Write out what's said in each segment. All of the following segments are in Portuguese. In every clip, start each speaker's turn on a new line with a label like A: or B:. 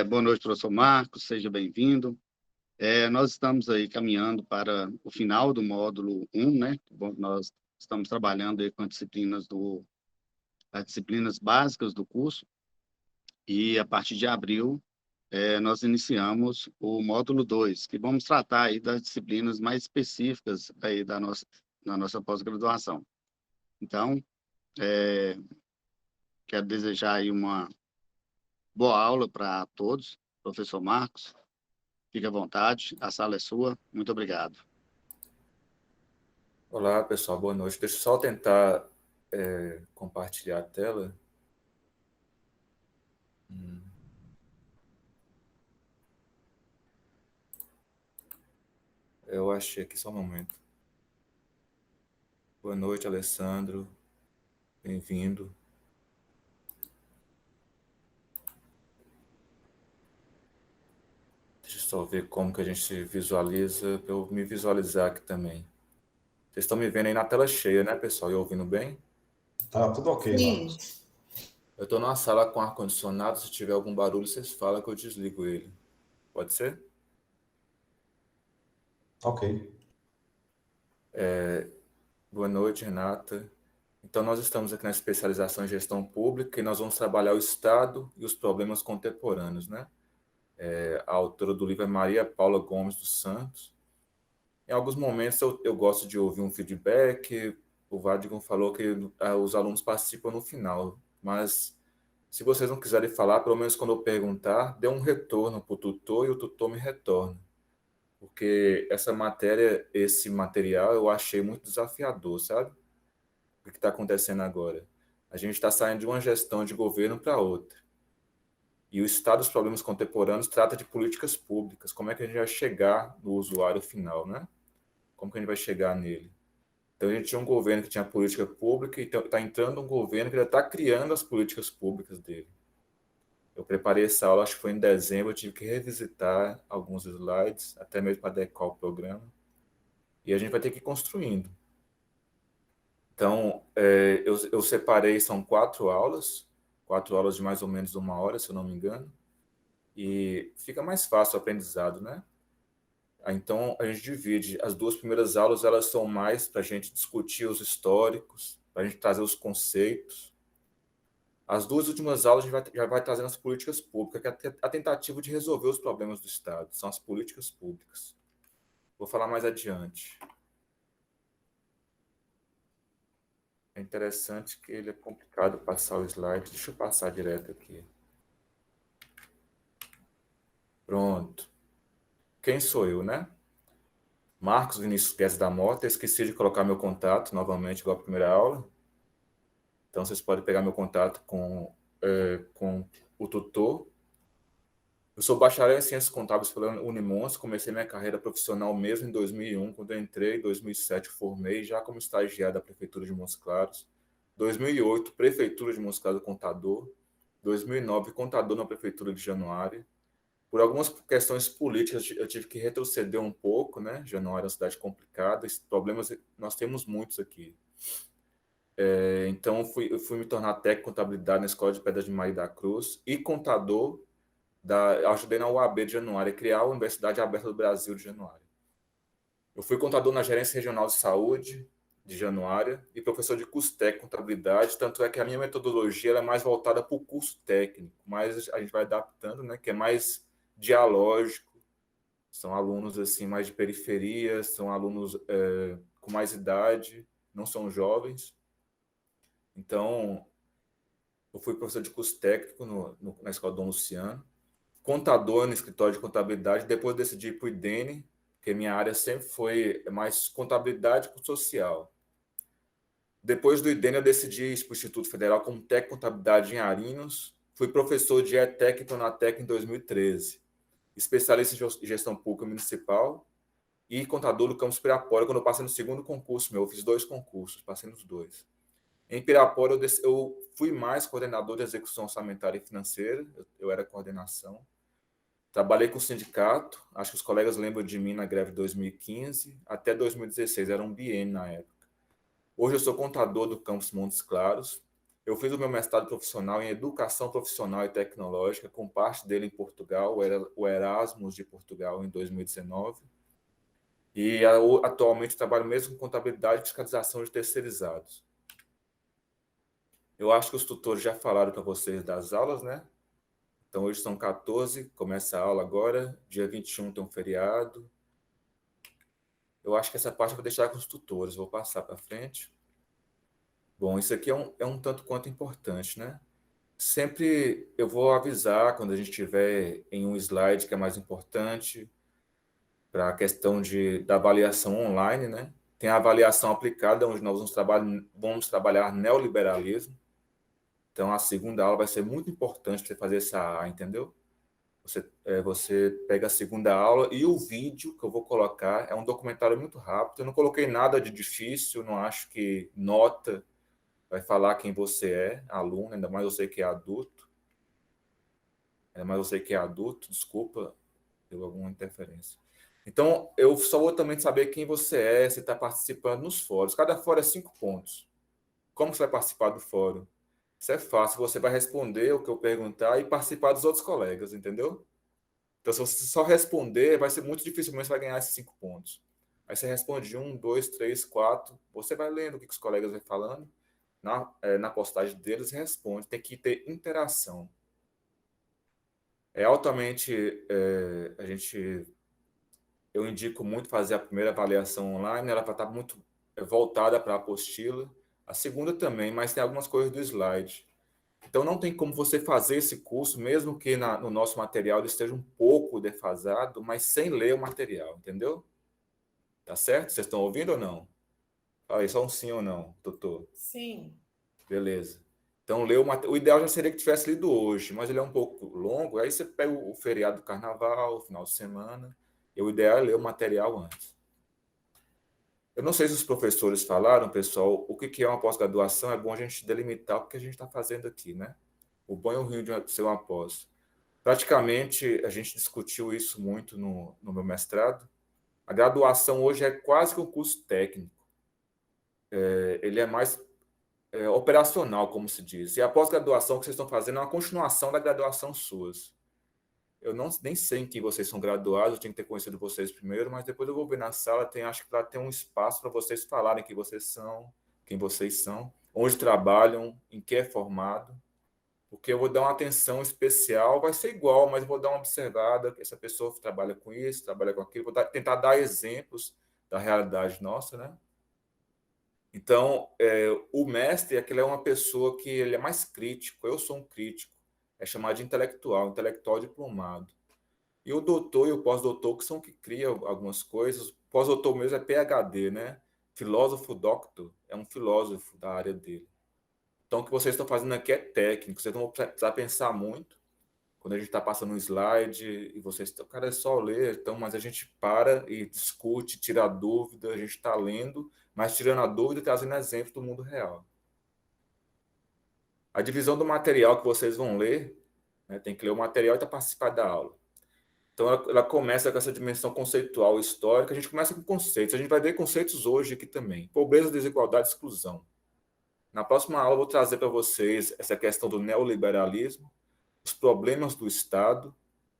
A: Boa noite, professor Marcos, seja bem-vindo. Nós estamos aí caminhando para o final do módulo 1, né? Bom, nós estamos trabalhando aí com as disciplinas básicas do curso, e a partir de abril nós iniciamos o módulo 2, que vamos tratar aí das disciplinas mais específicas aí da nossa pós-graduação. Então, quero desejar aí uma boa aula para todos. Professor Marcos, fique à vontade, a sala é sua. Muito obrigado.
B: Olá, pessoal, boa noite. Deixa eu só tentar compartilhar a tela. Eu achei aqui, só um momento. Boa noite, Alessandro. Bem-vindo. Deixa eu só ver como que a gente visualiza, para eu me visualizar aqui também. Vocês estão me vendo aí na tela cheia, né, pessoal? E ouvindo bem?
C: Tá tudo ok, Marcos.
B: Eu estou numa sala com ar-condicionado. Se tiver algum barulho, vocês falam que eu desligo ele. Pode ser?
C: Ok.
B: Boa noite, Renata. Então, nós estamos aqui na especialização em gestão pública e nós vamos trabalhar o Estado e os problemas contemporâneos, né? A autora do livro é Maria Paula Gomes dos Santos. Em alguns momentos eu gosto de ouvir um feedback. O Vadigon falou que os alunos participam no final, mas se vocês não quiserem falar, pelo menos quando eu perguntar, dê um retorno para o tutor e o tutor me retorna. Porque essa matéria, esse material, eu achei muito desafiador, sabe? O que está acontecendo agora? A gente está saindo de uma gestão de governo para outra. E o Estado dos Problemas Contemporâneos trata de políticas públicas. Como é que a gente vai chegar no usuário final, né? Como que a gente vai chegar nele? Então, a gente tinha um governo que tinha política pública e está entrando um governo que já está criando as políticas públicas dele. Eu preparei essa aula, acho que foi em dezembro, eu tive que revisitar alguns slides, até mesmo para adequar o programa. E a gente vai ter que ir construindo. Então, eu separei, são 4 aulas de mais ou menos 1 hora, se eu não me engano, e fica mais fácil o aprendizado, né? Então, a gente divide. As 2 primeiras aulas, elas são mais para a gente discutir os históricos, para a gente trazer os conceitos. As 2 últimas aulas, a gente já vai trazendo as políticas públicas, que é a tentativa de resolver os problemas do Estado, são as políticas públicas. Vou falar mais adiante. É interessante que ele é complicado passar o slide. Deixa eu passar direto aqui. Pronto. Quem sou eu, né? Marcos Vinícius Guedes da Mota. Eu esqueci de colocar meu contato novamente, igual a primeira aula. Então, vocês podem pegar meu contato com o tutor. Eu sou bacharel em Ciências Contábeis pela Unimons. Comecei minha carreira profissional mesmo em 2001. Quando eu entrei, em 2007, formei já como estagiário da Prefeitura de Montes Claros. 2008, Prefeitura de Montes Claros, contador. 2009, contador na Prefeitura de Januário. Por algumas questões políticas, eu tive que retroceder um pouco, né? Januário é uma cidade complicada, problemas nós temos muitos aqui. Então, eu fui me tornar técnico em contabilidade na Escola de Pedras de Maria da Cruz e contador ajudei na UAB de Januário a criar a Universidade Aberta do Brasil de Januário. Eu fui contador na Gerência Regional de Saúde de Januário e professor de curso técnico em contabilidade, tanto é que a minha metodologia ela é mais voltada para o curso técnico, mas a gente vai adaptando, né, que é mais dialógico, são alunos assim mais de periferia, são alunos com mais idade, não são jovens. Então, eu fui professor de curso técnico na Escola Dom Luciano, contador no escritório de contabilidade, depois decidi ir para o IDENE, porque minha área sempre foi mais contabilidade com social. Depois do IDENE, eu decidi ir para o Instituto Federal como técnico em contabilidade em Arinos, fui professor de ETEC e Pronatec em 2013, especialista em gestão pública municipal e contador do campus Pirapora, quando eu passei no segundo concurso meu, eu fiz 2 concursos, passei nos 2. Em Pirapora, eu fui mais coordenador de execução orçamentária e financeira, eu era coordenação. Trabalhei com o sindicato, acho que os colegas lembram de mim na greve de 2015, até 2016, era um biênio na época. Hoje eu sou contador do campus Montes Claros, eu fiz o meu mestrado profissional em Educação Profissional e Tecnológica, com parte dele em Portugal, o Erasmus de Portugal, em 2019. E atualmente trabalho mesmo com contabilidade e fiscalização de terceirizados. Eu acho que os tutores já falaram para vocês das aulas, né? Então, hoje são 14, começa a aula agora, dia 21 tem um feriado. Eu acho que essa parte eu vou deixar com os tutores, vou passar para frente. Bom, isso aqui é um tanto quanto importante, né? Sempre eu vou avisar quando a gente tiver em um slide que é mais importante, para a questão da avaliação online, né? Tem a avaliação aplicada, onde nós vamos trabalhar neoliberalismo. Então, a segunda aula vai ser muito importante para você fazer essa A, entendeu? Você pega a segunda aula e o vídeo que eu vou colocar é um documentário muito rápido. Eu não coloquei nada de difícil, não acho que nota vai falar quem você é, aluno, ainda mais você que é adulto. Ainda mais você que é adulto, desculpa, deu alguma interferência. Então, eu só vou também saber quem você é, se está participando nos fóruns. Cada fórum é 5 pontos. Como você vai participar do fórum? Isso é fácil, você vai responder o que eu perguntar e participar dos outros colegas, entendeu? Então, se você só responder, vai ser muito dificilmente você vai ganhar esses 5 pontos. Aí você responde 1, 2, 3, 4, você vai lendo o que os colegas vão falando, na postagem deles e responde. Tem que ter interação. É altamente, eu indico muito fazer a primeira avaliação online, ela vai estar muito voltada para a apostila, a segunda também, mas tem algumas coisas do slide. Então, não tem como você fazer esse curso, mesmo que no nosso material ele esteja um pouco defasado, mas sem ler o material, entendeu? Tá certo? Vocês estão ouvindo ou não? Fala aí, só um sim ou não, doutor.
D: Sim.
B: Beleza. Então, o ideal já seria que tivesse lido hoje, mas ele é um pouco longo, aí você pega o feriado do carnaval, o final de semana, e o ideal é ler o material antes. Eu não sei se os professores falaram, pessoal, o que é uma pós-graduação. É bom a gente delimitar o que a gente está fazendo aqui, né? O bom e o ruim de ser uma pós. Praticamente, a gente discutiu isso muito no meu mestrado. A graduação hoje é quase que um curso técnico. Ele é mais operacional, como se diz. E a pós-graduação que vocês estão fazendo é uma continuação da graduação suas. Eu nem sei em que vocês são graduados, eu tinha que ter conhecido vocês primeiro, mas depois eu vou ver na sala, acho que lá tem um espaço para vocês falarem quem vocês são, onde trabalham, em que é formado, porque eu vou dar uma atenção especial, vai ser igual, mas eu vou dar uma observada, que essa pessoa trabalha com isso, trabalha com aquilo, tentar dar exemplos da realidade nossa, né? Então, o mestre é uma pessoa que ele é mais crítico, eu sou um crítico, é chamado de intelectual diplomado. E o doutor e o pós-doutor, que são que criam algumas coisas. O pós-doutor mesmo é PhD, né? Filósofo doctor, é um filósofo da área dele. Então, o que vocês estão fazendo aqui é técnico, vocês não vão precisar pensar muito. Quando a gente está passando um slide e vocês estão, cara, é só ler, então, mas a gente para e discute, tira a dúvida, a gente está lendo, mas tirando a dúvida e trazendo exemplos do mundo real. A divisão do material que vocês vão ler, né, tem que ler o material e participar da aula. Então, ela começa com essa dimensão conceitual histórica. A gente começa com conceitos. A gente vai ver conceitos hoje aqui também. Pobreza, desigualdade e exclusão. Na próxima aula, eu vou trazer para vocês essa questão do neoliberalismo, os problemas do Estado,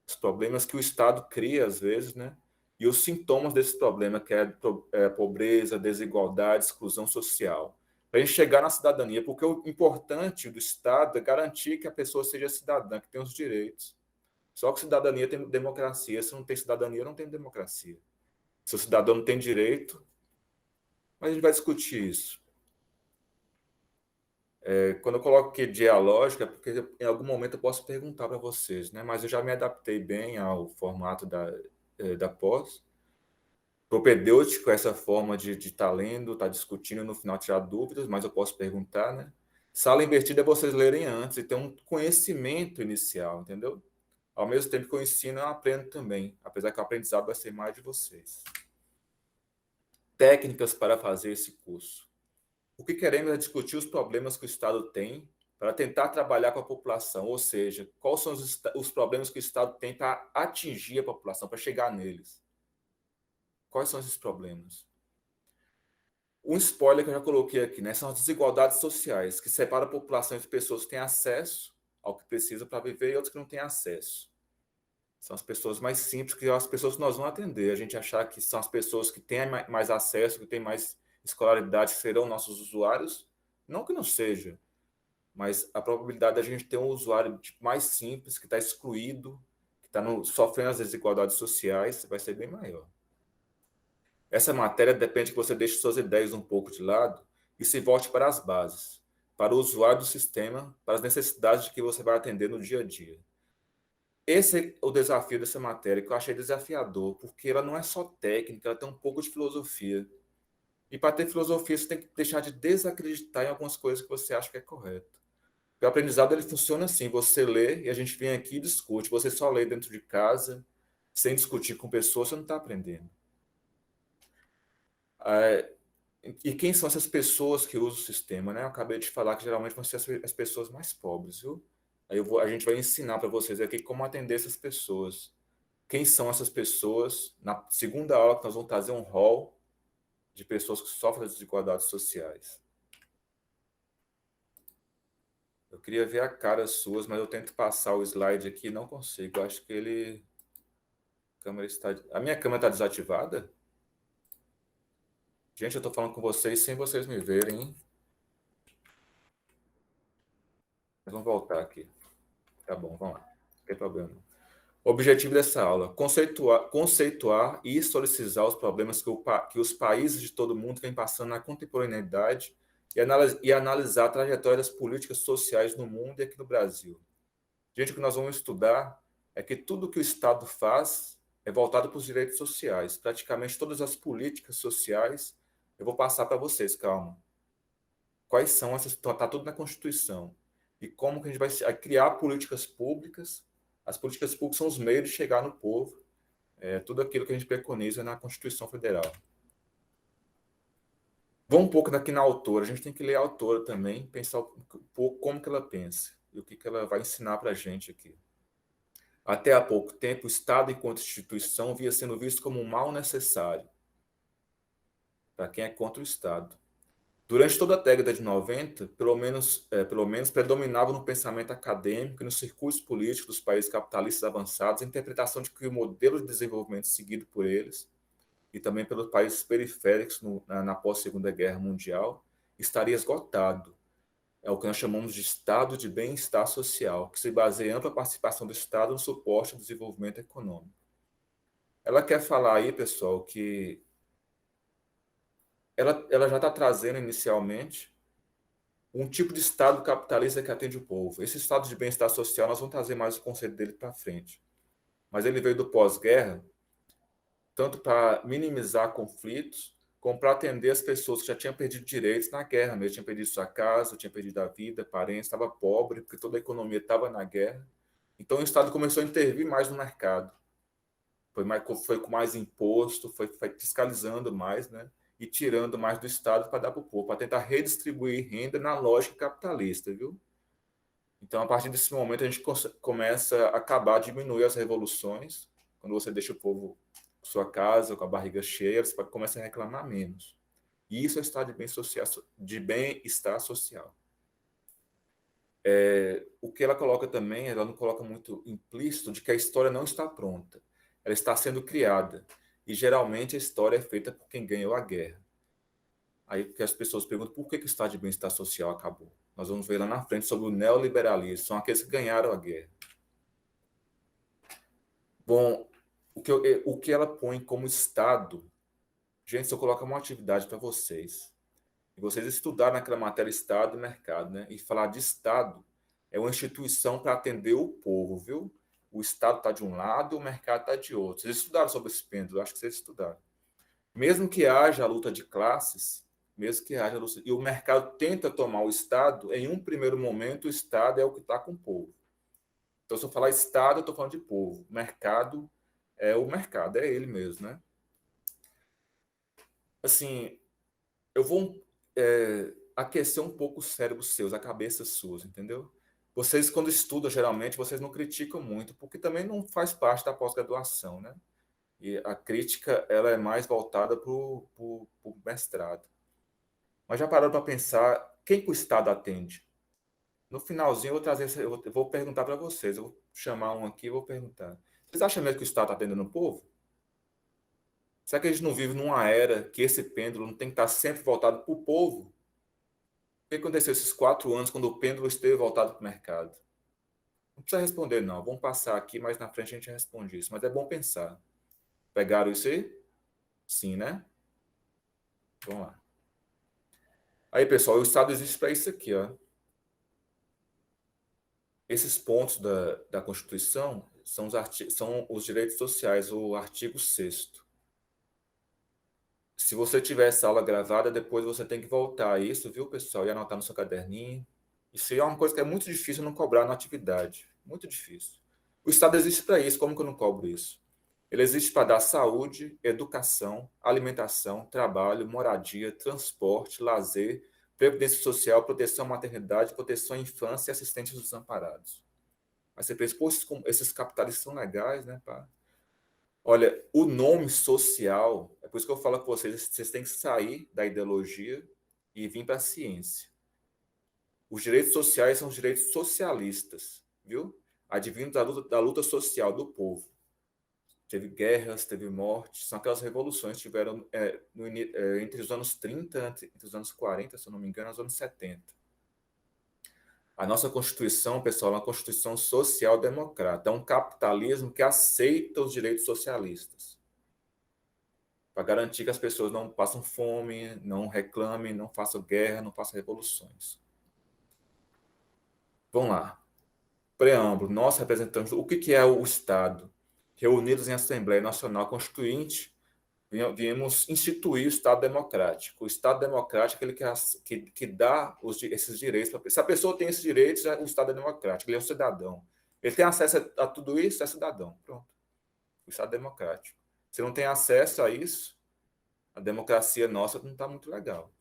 B: os problemas que o Estado cria, às vezes, né? E os sintomas desse problema, que é pobreza, desigualdade, exclusão social. Para a gente chegar na cidadania, porque o importante do Estado é garantir que a pessoa seja cidadã, que tenha os direitos. Só que cidadania tem democracia. Se não tem cidadania, não tem democracia. Se o cidadão não tem direito, mas a gente vai discutir isso. Quando eu coloco aqui dialógica, é porque em algum momento eu posso perguntar para vocês, né? Mas eu já me adaptei bem ao formato da pós. Propedêutico é essa forma de estar lendo, estar discutindo, no final tirar dúvidas, mas eu posso perguntar, né? Sala invertida é vocês lerem antes e ter um conhecimento inicial, entendeu? Ao mesmo tempo que eu ensino, eu aprendo também, apesar que o aprendizado vai ser mais de vocês. Técnicas para fazer esse curso. O que queremos é discutir os problemas que o Estado tem para tentar trabalhar com a população, ou seja, quais são os problemas que o Estado tem para atingir a população, para chegar neles. Quais são esses problemas? Um spoiler que eu já coloquei aqui, né? São as desigualdades sociais, que separam a população entre pessoas que têm acesso ao que precisam para viver e outras que não têm acesso. São as pessoas mais simples, que são as pessoas que nós vamos atender. A gente achar que são as pessoas que têm mais acesso, que têm mais escolaridade, que serão nossos usuários. Não que não seja, mas a probabilidade da gente ter um usuário mais simples, que está excluído, que está sofrendo as desigualdades sociais, vai ser bem maior. Essa matéria depende que você deixe suas ideias um pouco de lado e se volte para as bases, para o usuário do sistema, para as necessidades que você vai atender no dia a dia. Esse é o desafio dessa matéria, que eu achei desafiador, porque ela não é só técnica, ela tem um pouco de filosofia. E para ter filosofia, você tem que deixar de desacreditar em algumas coisas que você acha que é correto. O aprendizado ele funciona assim, você lê e a gente vem aqui e discute. Você só lê dentro de casa, sem discutir com pessoas, você não está aprendendo. E quem são essas pessoas que usam o sistema, né? Eu acabei de falar que geralmente vão ser as pessoas mais pobres, viu? Aí a gente vai ensinar para vocês aqui como atender essas pessoas. Quem são essas pessoas? Na segunda aula que nós vamos trazer um rol de pessoas que sofrem das desigualdades sociais. Eu queria ver a cara suas, mas eu tento passar o slide aqui e não consigo. Eu acho que ele... A minha câmera está desativada? Gente, eu estou falando com vocês sem vocês me verem, hein? Mas vamos voltar aqui. Tá bom, vamos lá. Não tem problema. O objetivo dessa aula, conceituar e historicizar os problemas que os países de todo mundo vêm passando na contemporaneidade e analisar a trajetória das políticas sociais no mundo e aqui no Brasil. Gente, o que nós vamos estudar é que tudo que o Estado faz é voltado para os direitos sociais. Praticamente todas as políticas sociais, eu vou passar para vocês, calma. Quais são essas? Está tudo na Constituição. E como que a gente vai criar políticas públicas? As políticas públicas são os meios de chegar no povo. Tudo aquilo que a gente preconiza na Constituição Federal. Vamos um pouco aqui na autora. A gente tem que ler a autora também, pensar um pouco como que ela pensa e o que ela vai ensinar para a gente aqui. Até há pouco tempo, o Estado, enquanto instituição, via sendo visto como um mal necessário para quem é contra o Estado. Durante toda a década de 90, pelo menos predominava no pensamento acadêmico e nos circuitos políticos dos países capitalistas avançados a interpretação de que o modelo de desenvolvimento seguido por eles e também pelos países periféricos na pós-Segunda Guerra Mundial estaria esgotado. É o que nós chamamos de estado de bem-estar social, que se baseia em ampla participação do Estado no suporte ao desenvolvimento econômico. Ela quer falar aí, pessoal, que ela já está trazendo inicialmente um tipo de Estado capitalista que atende o povo. Esse estado de bem-estar social, nós vamos trazer mais o conceito dele para frente. Mas ele veio do pós-guerra, tanto para minimizar conflitos, como para atender as pessoas que já tinham perdido direitos na guerra mesmo. Tinham perdido sua casa, tinham perdido a vida, parentes, estava pobre, porque toda a economia estava na guerra. Então o Estado começou a intervir mais no mercado. Foi com mais imposto, foi fiscalizando mais, né? E tirando mais do Estado para dar para o povo, para tentar redistribuir renda na lógica capitalista, viu? Então, a partir desse momento, a gente começa a acabar, diminuir as revoluções. Quando você deixa o povo com sua casa, com a barriga cheia, você começa a reclamar menos. E isso é estado de bem-estar social. O que ela coloca também, ela não coloca muito implícito de que a história não está pronta. Ela está sendo criada. E, geralmente, a história é feita por quem ganhou a guerra. Aí que as pessoas perguntam por que o estado de bem-estar social acabou. Nós vamos ver lá na frente sobre o neoliberalismo. São aqueles que ganharam a guerra. Bom, o que ela põe como Estado... Gente, se eu colocar uma atividade para vocês, e vocês estudarem naquela matéria Estado e Mercado, né? E falar de Estado, é uma instituição para atender o povo, viu? O Estado está de um lado, o mercado está de outro. Vocês estudaram sobre esse pêndulo? Acho que vocês estudaram. Mesmo que haja a luta de classes, e o mercado tenta tomar o Estado, em um primeiro momento, o Estado é o que está com o povo. Então, se eu falar Estado, eu estou falando de povo. Mercado é o mercado, é ele mesmo, né? Assim, eu vou aquecer um pouco os cérebros seus, a cabeça suas, entendeu? Vocês, quando estudam, geralmente, vocês não criticam muito, porque também não faz parte da pós-graduação, né? E a crítica, ela é mais voltada para o mestrado. Mas já pararam para pensar quem que o Estado atende? No finalzinho, eu vou perguntar para vocês. Eu vou chamar um aqui e vou perguntar. Vocês acham mesmo que o Estado está atendendo o povo? Será que a gente não vive numa era que esse pêndulo não tem que estar sempre voltado para o povo? O que aconteceu esses 4 anos quando o pêndulo esteve voltado para o mercado? Não precisa responder, não. Vamos passar aqui, mais na frente a gente responde isso. Mas é bom pensar. Pegaram isso aí? Sim, né? Vamos lá. Aí, pessoal, o Estado existe para isso aqui, ó. Esses pontos da Constituição são os direitos sociais, o artigo 6º. Se você tiver essa aula gravada, depois você tem que voltar a isso, viu, pessoal? E anotar no seu caderninho. Isso aí é uma coisa que é muito difícil não cobrar na atividade. Muito difícil. O Estado existe para isso. Como que eu não cobro isso? Ele existe para dar saúde, educação, alimentação, trabalho, moradia, transporte, lazer, previdência social, proteção à maternidade, proteção à infância e assistência aos desamparados. Aí você pensa, pô, esses capitalistas são legais, né, pá? Olha, o nome social, é por isso que eu falo com vocês têm que sair da ideologia e vir para a ciência. Os direitos sociais são os direitos socialistas, viu? Advindo da luta social do povo. Teve guerras, teve mortes, são aquelas revoluções que tiveram entre os anos 30, entre os anos 40, se eu não me engano, os anos 70. A nossa Constituição, pessoal, é uma Constituição social-democrata. É um capitalismo que aceita os direitos socialistas. Para garantir que as pessoas não passam fome, não reclamem, não façam guerra, não façam revoluções. Vamos lá. Preâmbulo. Nós representamos o que é o Estado? Reunidos em Assembleia Nacional Constituinte, viemos instituir o Estado Democrático. O Estado Democrático é aquele que dá esses direitos. Se a pessoa tem esses direitos, o Estado é democrático, ele é um cidadão. Ele tem acesso a tudo isso, é cidadão. Pronto. O Estado Democrático. Se não tem acesso a isso, a democracia nossa não está muito legal.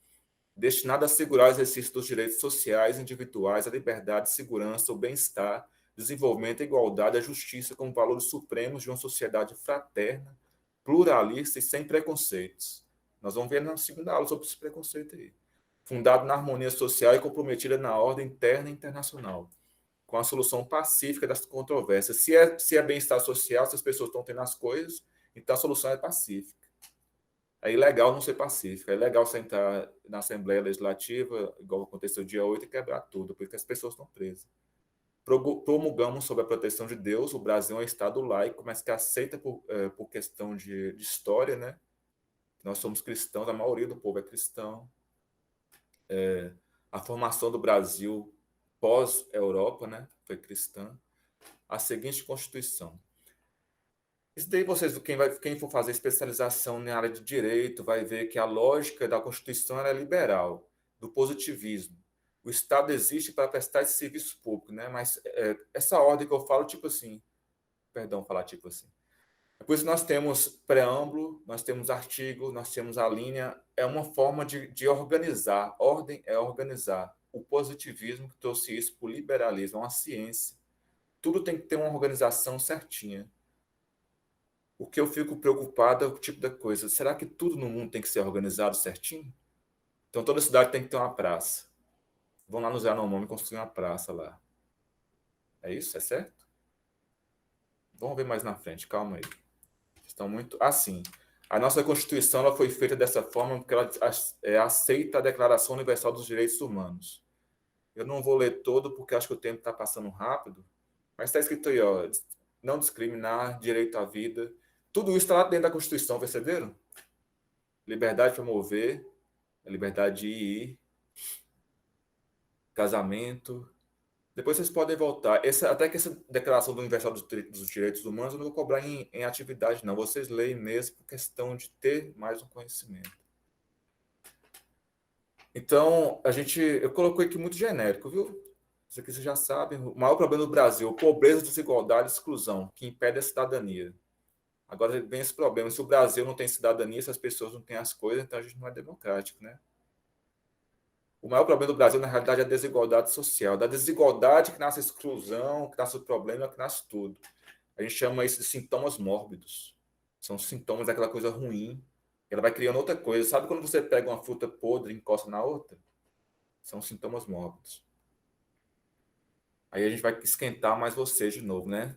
B: Destinado a assegurar o exercício dos direitos sociais, individuais, a liberdade, segurança, o bem-estar, desenvolvimento, a igualdade, a justiça como valores supremos de uma sociedade fraterna, pluralista e sem preconceitos. Nós vamos ver na segunda aula sobre esse preconceito aí. Fundado na harmonia social e comprometida na ordem interna e internacional, com a solução pacífica das controvérsias. Se é bem-estar social, se as pessoas estão tendo as coisas, então a solução é pacífica. É ilegal não ser pacífico. É legal sentar na Assembleia Legislativa, igual aconteceu dia 8, e quebrar tudo, porque as pessoas estão presas. Promulgamos sobre a proteção de Deus. O Brasil é um Estado laico, mas que aceita por questão de história, né? Nós somos cristãos, a maioria do povo é cristão. A formação do Brasil pós-Europa, né, foi cristã. A seguinte Constituição. Isso daí quem for fazer especialização na área de direito vai ver que a lógica da Constituição é liberal, do positivismo. O Estado existe para prestar esse serviço público, né? Mas essa ordem que eu falo, tipo assim, Depois nós temos preâmbulo, nós temos artigo, nós temos a linha. É uma forma de organizar. Ordem é organizar. O positivismo que trouxe isso para o liberalismo, é uma ciência. Tudo tem que ter uma organização certinha. O que eu fico preocupado é o tipo da coisa. Será que tudo no mundo tem que ser organizado certinho? Então toda cidade tem que ter uma praça. Vão lá no Zé Yanomami construir uma praça lá. É isso? É certo? Vamos ver mais na frente. Calma aí. Estão muito assim. A nossa Constituição ela foi feita dessa forma porque ela aceita a Declaração Universal dos Direitos Humanos. Eu não vou ler todo porque acho que o tempo está passando rápido, mas está escrito aí, ó, não discriminar, direito à vida. Tudo isso está lá dentro da Constituição, perceberam? Liberdade de promover, a liberdade de ir, casamento. Depois vocês podem voltar. Até que essa Declaração do Universal dos Direitos Humanos eu não vou cobrar em atividade, não. Vocês leem mesmo por questão de ter mais um conhecimento. Então, eu coloquei aqui muito genérico, viu? Isso aqui vocês já sabem. O maior problema do Brasil, pobreza, desigualdade e exclusão, que impede a cidadania. Agora vem esse problema. Se o Brasil não tem cidadania, se as pessoas não têm as coisas, então a gente não é democrático, né? O maior problema do Brasil, na realidade, é a desigualdade social. Da desigualdade que nasce a exclusão, que nasce o problema, que nasce tudo. A gente chama isso de sintomas mórbidos. São sintomas daquela coisa ruim Ela vai criando outra coisa. Sabe quando você pega uma fruta podre e encosta na outra? São sintomas mórbidos. Aí a gente vai esquentar mais você de novo, né?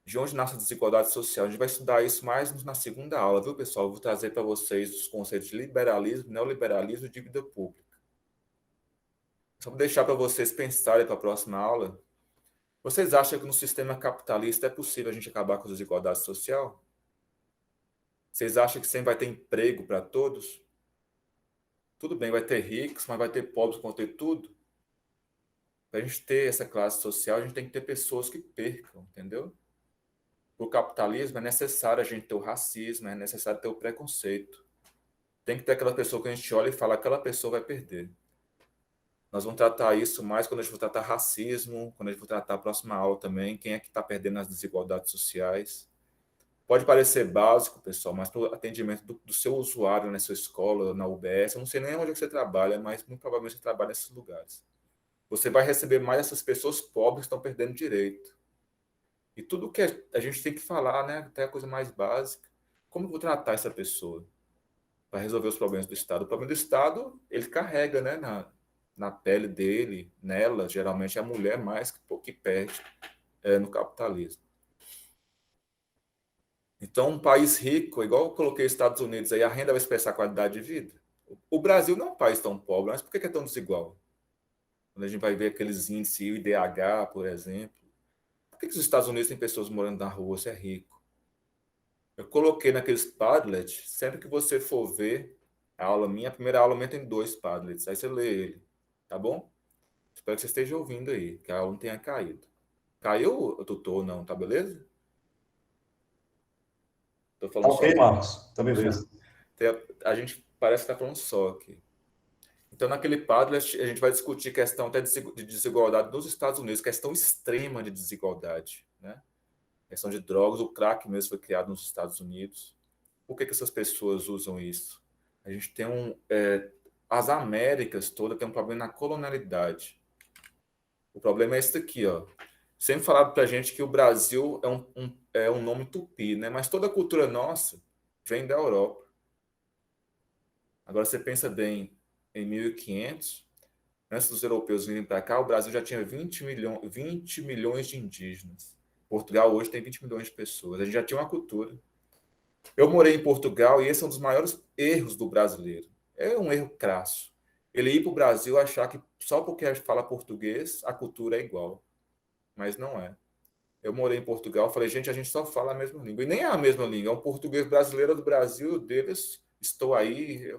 B: De onde nasce a desigualdade social? A gente vai estudar isso mais na segunda aula, viu, pessoal? Eu vou trazer para vocês os conceitos de liberalismo, neoliberalismo e dívida pública. Só vou deixar para vocês pensarem para a próxima aula. Vocês acham que no sistema capitalista é possível a gente acabar com a desigualdade social? Vocês acham que sempre vai ter emprego para todos? Tudo bem, vai ter ricos, mas vai ter pobres que vão ter tudo? Para a gente ter essa classe social, a gente tem que ter pessoas que percam, entendeu? Para o capitalismo é necessário a gente ter o racismo, é necessário ter o preconceito. Tem que ter aquela pessoa que a gente olha e fala, aquela pessoa vai perder. Nós vamos tratar isso mais quando a gente for tratar racismo, quando a gente for tratar a próxima aula também, quem é que está perdendo as desigualdades sociais. Pode parecer básico, pessoal, mas para o atendimento do seu usuário na sua escola, na UBS, eu não sei nem onde é que você trabalha, mas muito provavelmente você trabalha nesses lugares. Você vai receber mais essas pessoas pobres que estão perdendo direito. E tudo que a gente tem que falar, né, até a coisa mais básica, como eu vou tratar essa pessoa para resolver os problemas do Estado? O problema do Estado, ele carrega, né, na pele dele, nela, geralmente é a mulher mais que perde no capitalismo. Então, um país rico, igual eu coloquei os Estados Unidos, aí a renda vai expressar a qualidade de vida. O Brasil não é um país tão pobre, mas por que é tão desigual? Quando a gente vai ver aqueles índices IDH, por exemplo, por que os Estados Unidos têm pessoas morando na rua se é rico? Eu coloquei naqueles Padlet, sempre que você for ver a aula minha, a primeira aula minha tem 2 Padlets, aí você lê ele, tá bom? Espero que você esteja ouvindo aí, que a aula não tenha caído. Caiu, tutor, não, tá beleza? Tô
C: Tá
B: falando
C: ok,
B: sozinho.
C: Marcos. Tá beleza.
B: A gente parece que tá falando só aqui. Então, naquele Padlet, a gente vai discutir questão até de desigualdade nos Estados Unidos, questão extrema de desigualdade, né? Questão de drogas, o crack mesmo foi criado nos Estados Unidos. Por que essas pessoas usam isso? A gente tem as Américas todas têm um problema na colonialidade. O problema é esse aqui, ó. Sempre falado para a gente que o Brasil é um nome tupi, né? Mas toda a cultura nossa vem da Europa. Agora você pensa bem, em 1500, antes dos europeus virem para cá, o Brasil já tinha 20 milhões de indígenas. Portugal hoje tem 20 milhões de pessoas. A gente já tinha uma cultura. Eu morei em Portugal e esse é um dos maiores erros do brasileiro. É um erro crasso. Ele ir para o Brasil achar que só porque a gente fala português, a cultura é igual. Mas não é. Eu morei em Portugal, falei, gente, a gente só fala a mesma língua. E nem é a mesma língua, é um português brasileiro do Brasil, deles, estou aí.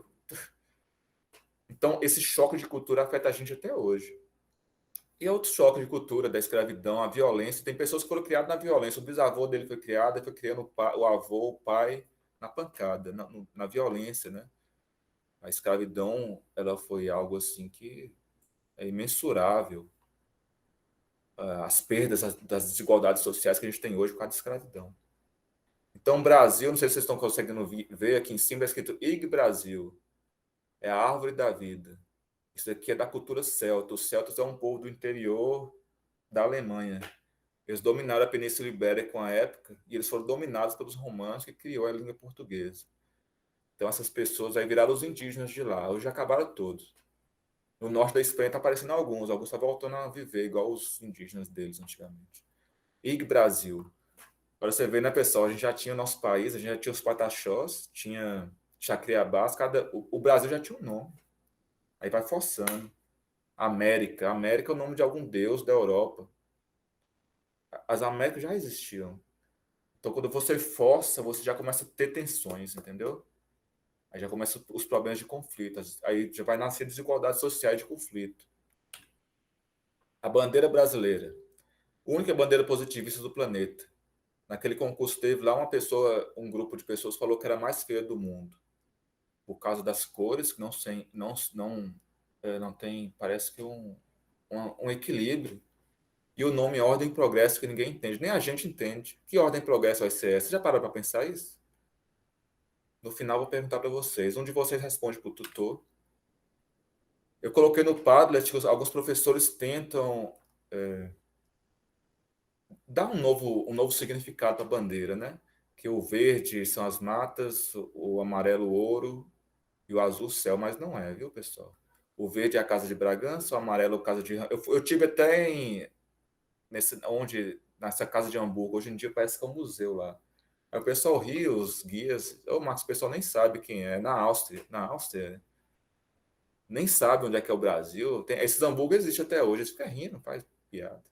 B: Então, esse choque de cultura afeta a gente até hoje. E outro choque de cultura, da escravidão, a violência. Tem pessoas que foram criadas na violência. O bisavô dele foi criado, ele foi criando o avô, o pai, na pancada, na violência, né? A escravidão, ela foi algo assim que é imensurável. As perdas das desigualdades sociais que a gente tem hoje por causa da escravidão. Então, Brasil, não sei se vocês estão conseguindo ver aqui em cima, é escrito IG Brasil. É a árvore da vida. Isso aqui é da cultura celta. Os celtas é um povo do interior da Alemanha. Eles dominaram a Península Ibérica com a época e eles foram dominados pelos romanos que criou a língua portuguesa. Então essas pessoas aí viraram os indígenas de lá. Hoje acabaram todos. No norte da Espanha está aparecendo alguns estão voltando a viver igual os indígenas deles antigamente. IG Brasil. Para você ver, né, pessoal? A gente já tinha o nosso país, a gente já tinha os pataxós, tinha Chacriabás, o Brasil já tinha um nome. Aí vai forçando. América. América é o nome de algum deus da Europa. As Américas já existiam. Então, quando você força, você já começa a ter tensões, entendeu? Aí já começam os problemas de conflito. Aí já vai nascer desigualdade social de conflito. A bandeira brasileira. Única bandeira positivista do planeta. Naquele concurso teve lá um grupo de pessoas falou que era a mais feia do mundo. Por causa das cores, que não tem, parece que um equilíbrio. E o nome Ordem e Progresso que ninguém entende, nem a gente entende. Que Ordem e Progresso vai ser essa? Você já parou para pensar isso? No final, vou perguntar para vocês. Um de vocês responde para o tutor. Eu coloquei no Padlet que alguns professores tentam dar um novo significado para a bandeira, né? que o verde são as matas, o amarelo o ouro e o azul o céu, mas não é, viu, pessoal? O verde é a casa de Bragança, o amarelo é a casa de... Eu tive até nessa casa de Hamburgo, hoje em dia parece que é um museu lá. Aí o pessoal ri, os guias, Marcos, o pessoal nem sabe quem é, na Áustria, nem sabe onde é que é o Brasil. Esses hambúrguer existem até hoje, eles ficam rindo, faz piada.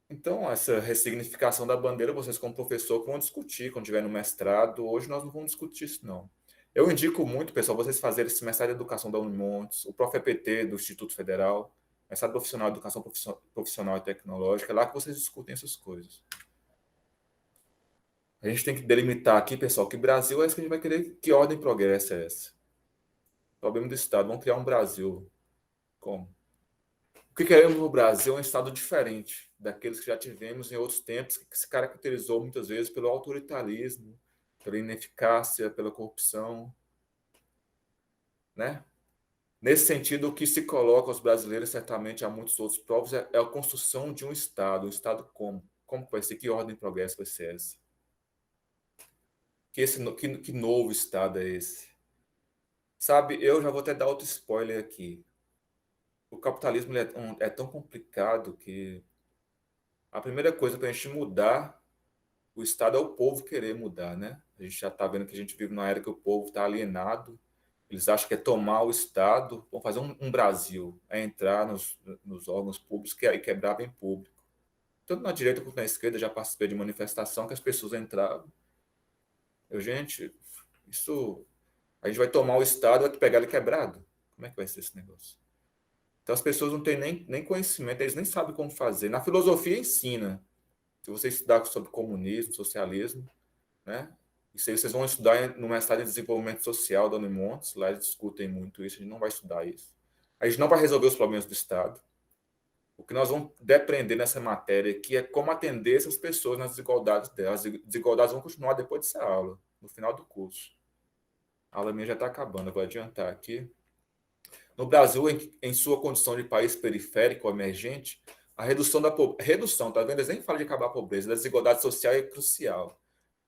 B: Então, essa ressignificação da bandeira, vocês como professor vão discutir quando estiver no mestrado. Hoje nós não vamos discutir isso, não. Eu indico muito, pessoal, vocês fazerem esse mestrado de Educação da Unimontes, o Prof.EPT do Instituto Federal, mestrado profissional de Educação Profissional e Tecnológica, é lá que vocês discutem essas coisas. A gente tem que delimitar aqui, pessoal, que Brasil é isso que a gente vai querer, que ordem e progresso é essa? Problema do Estado, vamos criar um Brasil. Como? O que queremos no Brasil é um Estado diferente daqueles que já tivemos em outros tempos, que se caracterizou muitas vezes pelo autoritarismo, pela ineficácia, pela corrupção, né? Nesse sentido, o que se coloca aos brasileiros, certamente há muitos outros povos, é a construção de um Estado. Um Estado como? Como vai ser? Que ordem e progresso vai ser essa? Que novo Estado é esse? Sabe, eu já vou até dar outro spoiler aqui. O capitalismo é tão complicado que a primeira coisa para a gente mudar o Estado é o povo querer mudar, né? A gente já está vendo que a gente vive numa era que o povo está alienado. Eles acham que é tomar o Estado, vão fazer um Brasil, é entrar nos órgãos públicos e quebrar bem público. Tanto na direita quanto na esquerda já participei de manifestação que as pessoas entravam. Gente, isso... A gente vai tomar o Estado e vai pegar ele quebrado. Como é que vai ser esse negócio? Então as pessoas não têm nem conhecimento, eles nem sabem como fazer. Na filosofia ensina. Se você estudar sobre comunismo, socialismo, né? Isso aí vocês vão estudar no mestrado em desenvolvimento social da Unimontes, lá eles discutem muito isso, a gente não vai estudar isso. A gente não vai resolver os problemas do Estado. O que nós vamos aprender nessa matéria aqui é como atender essas pessoas nas desigualdades delas. As desigualdades vão continuar depois dessa aula, no final do curso. A aula minha já está acabando, eu vou adiantar aqui. No Brasil, em sua condição de país periférico ou emergente, a redução da redução, tá vendo? Eles nem falam de acabar a pobreza, da desigualdade social é crucial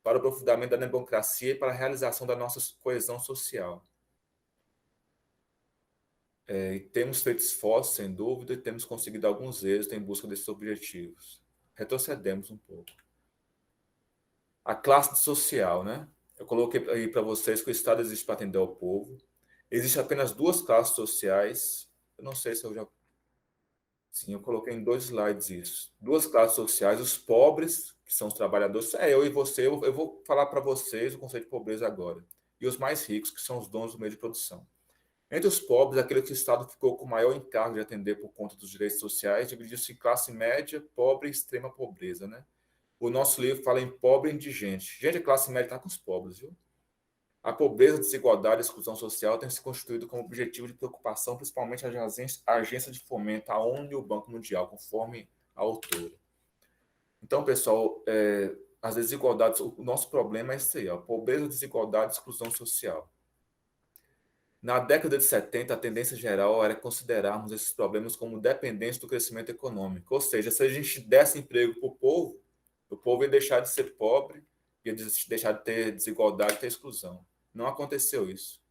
B: para o aprofundamento da democracia e para a realização da nossa coesão social. E temos feito esforços, sem dúvida, e temos conseguido alguns êxitos em busca desses objetivos. Retrocedemos um pouco. A classe social, né? Eu coloquei aí para vocês que o Estado existe para atender ao povo. Existem apenas duas classes sociais. Eu não sei se eu já... Sim, eu coloquei em 2 slides isso. 2 classes sociais, os pobres, que são os trabalhadores, eu e você, eu vou falar para vocês o conceito de pobreza agora. E os mais ricos, que são os donos do meio de produção. Entre os pobres, aquele que o Estado ficou com o maior encargo de atender por conta dos direitos sociais, dividiu-se em classe média, pobre e extrema pobreza, né? O nosso livro fala em pobre e indigente. Gente, a classe média está com os pobres, viu? A pobreza, desigualdade e exclusão social têm se constituído como objetivo de preocupação, principalmente a agência de fomento, a ONU e o Banco Mundial, conforme a autora. Então, pessoal, as desigualdades, o nosso problema é esse aí, ó, pobreza, desigualdade e exclusão social. Na década de 70, a tendência geral era considerarmos esses problemas como dependentes do crescimento econômico. Ou seja, se a gente desse emprego para o povo ia deixar de ser pobre, ia deixar de ter desigualdade e ter exclusão. Não aconteceu isso.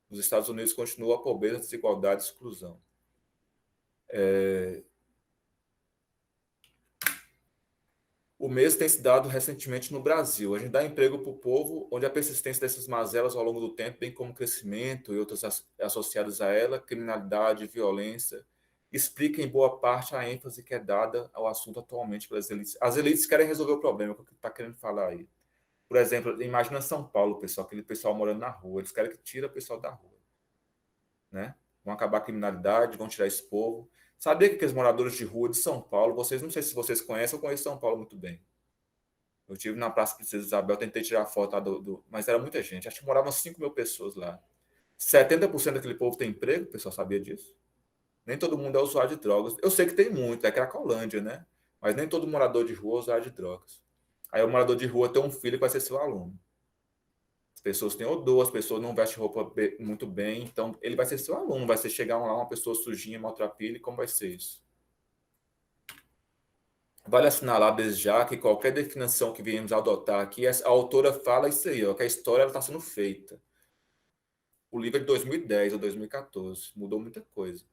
B: Nos Estados Unidos continua a pobreza, desigualdade e exclusão. O mesmo tem se dado recentemente no Brasil. A gente dá emprego para o povo, onde a persistência dessas mazelas ao longo do tempo, bem como crescimento e outras associadas a ela, criminalidade, violência, explica em boa parte a ênfase que é dada ao assunto atualmente pelas elites. As elites querem resolver o problema, que está querendo falar aí. Por exemplo, imagina São Paulo, pessoal, aquele pessoal morando na rua. Eles querem que tire o pessoal da rua, né? Vão acabar a criminalidade, vão tirar esse povo. Sabia que aqueles moradores de rua de São Paulo, vocês não sei se vocês conhecem, eu conheço São Paulo muito bem. Eu estive na Praça Princesa Isabel, tentei tirar foto lá mas era muita gente. Acho que moravam 5 mil pessoas lá. 70% daquele povo tem emprego, o pessoal sabia disso? Nem todo mundo é usuário de drogas. Eu sei que tem muito, é Cracolândia, né? Mas nem todo morador de rua é usuário de drogas. Aí o morador de rua tem um filho que vai ser seu aluno. As pessoas têm odor, as pessoas não vestem roupa muito bem, então ele vai ser seu aluno, vai ser chegar lá uma pessoa sujinha, maltrapilha, como vai ser isso? Vale assinalar desde já que qualquer definição que viemos a adotar aqui, a autora fala isso aí, ó, que a história está sendo feita. O livro é de 2010 ou 2014, mudou muita coisa.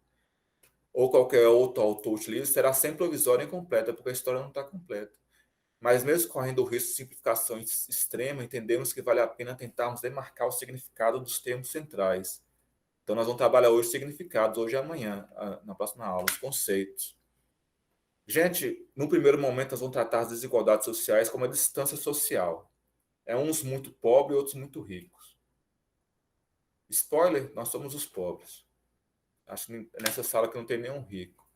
B: Ou qualquer outro autor utiliza, será sempre provisória e incompleta, porque a história não está completa. Mas mesmo correndo o risco de simplificação extrema, entendemos que vale a pena tentarmos demarcar o significado dos termos centrais. Então, nós vamos trabalhar hoje significados, hoje e amanhã, na próxima aula, os conceitos. Gente, no primeiro momento, nós vamos tratar as desigualdades sociais como a distância social. É uns muito pobres e outros muito ricos. Spoiler, nós somos os pobres. Acho que nessa sala que não tem nenhum rico.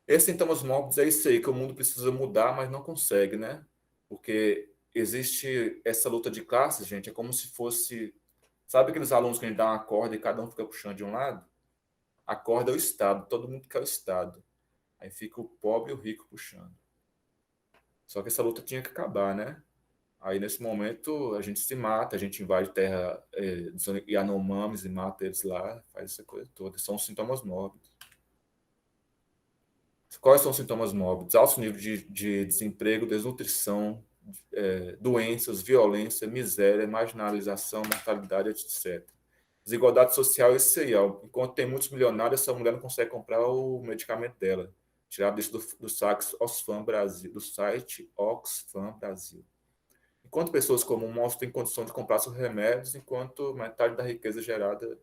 B: Esses sintomas mórbicos é isso aí, que o mundo precisa mudar, mas não consegue, né? Porque existe essa luta de classes, gente, é como se fosse... Sabe aqueles alunos que a gente dá uma corda e cada um fica puxando de um lado? A corda é o Estado, todo mundo quer o Estado. Aí fica o pobre e o rico puxando. Só que essa luta tinha que acabar, né? Aí, nesse momento, a gente se mata, a gente invade terra dos Yanomamis e mata eles lá, faz essa coisa toda. São os sintomas mórbidos. Quais são os sintomas mórbidos? Alto nível de desemprego, desnutrição, doenças, violência, miséria, marginalização, mortalidade, etc. Desigualdade social é isso aí. Ó. Enquanto tem muitos milionários, essa mulher não consegue comprar o medicamento dela. Tirado isso do site Oxfam Brasil, do site Oxfam Brasil. Enquanto pessoas comuns têm condição de comprar seus remédios, enquanto metade da riqueza gerada...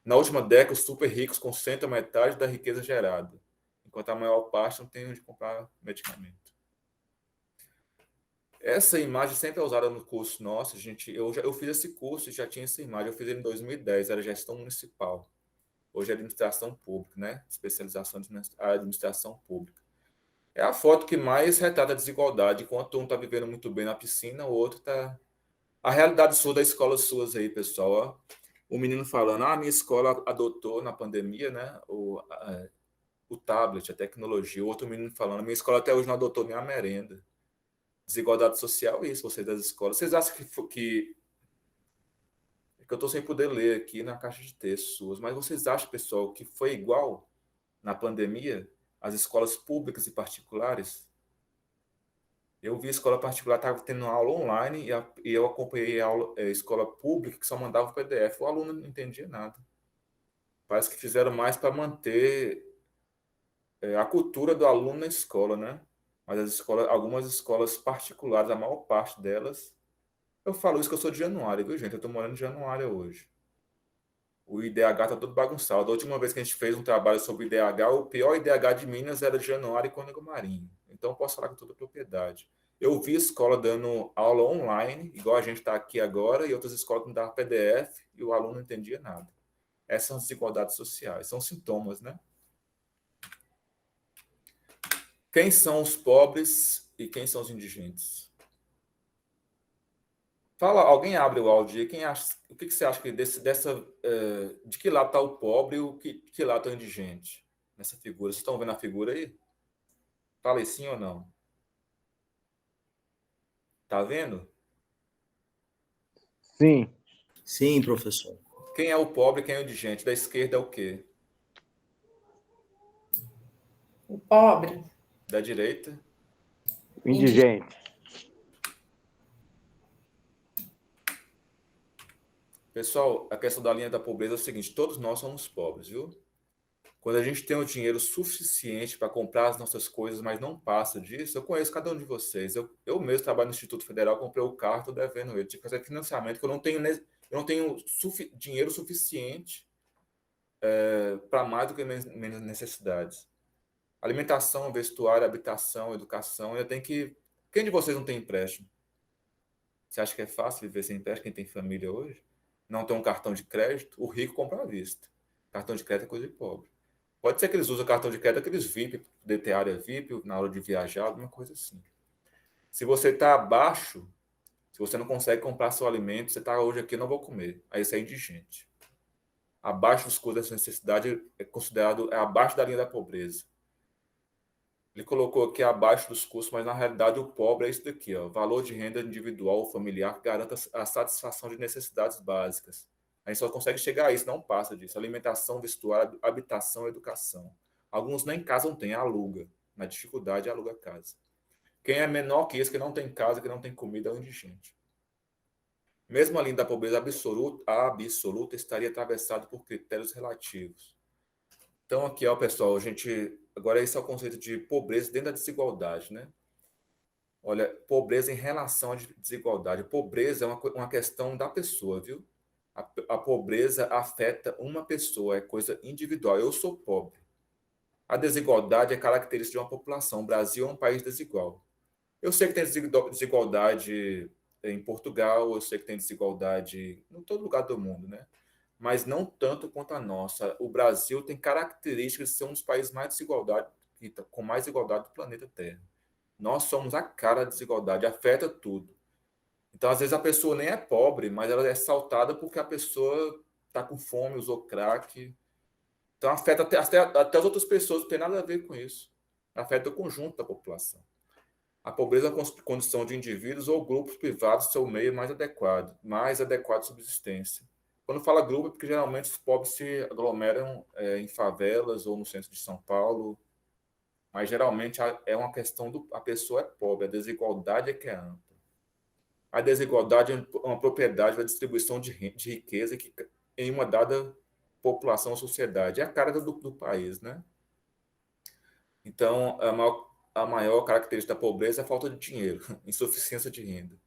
B: Na última década, os super ricos concentram metade da riqueza gerada, enquanto a maior parte não tem onde comprar medicamento. Essa imagem sempre é usada no curso nosso. Eu fiz esse curso e já tinha essa imagem. Eu fiz ele em 2010, era gestão municipal. Hoje é administração pública, né? Especialização em administração pública. É a foto que mais retrata a desigualdade. Enquanto um está vivendo muito bem na piscina, o outro está... A realidade sua da escola suas aí, pessoal. Ó. O menino falando, minha escola adotou na pandemia, né? O tablet, a tecnologia. O outro menino falando, minha escola até hoje não adotou nem a merenda. Desigualdade social, isso, vocês das escolas. Vocês acham que eu estou sem poder ler aqui na caixa de texto suas, mas vocês acham, pessoal, que foi igual na pandemia as escolas públicas e particulares? Eu vi a escola particular estava tendo aula online e eu acompanhei a escola pública que só mandava o PDF. O aluno não entendia nada. Parece que fizeram mais para manter a cultura do aluno na escola, né? Mas algumas escolas particulares, a maior parte delas... Eu falo isso que eu sou de Januário, viu, gente? Eu estou morando em Januário hoje. O IDH está todo bagunçado. A última vez que a gente fez um trabalho sobre o IDH, o pior IDH de Minas era de Januário e Cônego Marinho. Então, eu posso falar com toda propriedade. Eu vi escola dando aula online, igual a gente está aqui agora, e outras escolas não davam PDF e o aluno não entendia nada. Essas são desigualdades sociais, são sintomas, né? Quem são os pobres e quem são os indigentes? Fala, alguém abre o áudio aí. O que você acha que de que lado está o pobre e que lado está o indigente nessa figura? Vocês estão vendo a figura aí? Fala aí sim ou não? Tá vendo?
D: Sim.
E: Sim, professor.
B: Quem é o pobre e quem é o indigente? Da esquerda é o quê?
F: O pobre.
B: Da direita?
D: Indigente.
B: Pessoal, a questão da linha da pobreza é o seguinte: todos nós somos pobres, viu? Quando a gente tem o dinheiro suficiente para comprar as nossas coisas, mas não passa disso, eu conheço cada um de vocês. Eu mesmo trabalho no Instituto Federal, comprei o carro, estou devendo ele. Tive que fazer financiamento, que eu não tenho dinheiro suficiente para mais do que minhas necessidades. Alimentação, vestuário, habitação, educação. Quem de vocês não tem empréstimo? Você acha que é fácil viver sem empréstimo? Quem tem família hoje? Não tem um cartão de crédito? O rico compra à vista. Cartão de crédito é coisa de pobre. Pode ser que eles usem cartão de crédito, aqueles VIP, de ter área VIP, na hora de viajar, alguma coisa assim. Se você está abaixo, se você não consegue comprar seu alimento, você está hoje aqui, não vou comer. Aí você é indigente. Abaixo dos custos dessa necessidade é considerado abaixo da linha da pobreza. Ele colocou aqui abaixo dos custos, mas na realidade o pobre é isso daqui, ó, valor de renda individual ou familiar que garanta a satisfação de necessidades básicas. A gente só consegue chegar a isso, não passa disso. Alimentação, vestuário, habitação, educação. Alguns nem casa não tem, aluga. Na dificuldade, aluga casa. Quem é menor que esse, que não tem casa, que não tem comida, é o indigente. Mesmo a linha da pobreza absoluta estaria atravessado por critérios relativos. Então, aqui, ó, pessoal, agora esse é o conceito de pobreza dentro da desigualdade, né? Olha, pobreza em relação à desigualdade. Pobreza é uma questão da pessoa, viu? A pobreza afeta uma pessoa, é coisa individual. Eu sou pobre. A desigualdade é característica de uma população. O Brasil é um país desigual. Eu sei que tem desigualdade em Portugal, eu sei que tem desigualdade em todo lugar do mundo, né? Mas não tanto quanto a nossa. O Brasil tem características de ser um dos países com mais igualdade do planeta Terra. Nós somos a cara da desigualdade, afeta tudo. Então, às vezes, a pessoa nem é pobre, mas ela é assaltada porque a pessoa está com fome, usou crack. Então, afeta até as outras pessoas, não tem nada a ver com isso. Afeta o conjunto da população. A pobreza é a condição de indivíduos ou grupos privados do seu meio mais adequado de subsistência. Quando fala grupo, é porque geralmente os pobres se aglomeram em favelas ou no centro de São Paulo, mas geralmente é uma questão a pessoa é pobre, a desigualdade é que é ampla. A desigualdade é uma propriedade da distribuição de riqueza em uma dada população ou sociedade. É a cara do país, né? Então, a maior característica da pobreza é a falta de dinheiro, insuficiência de renda.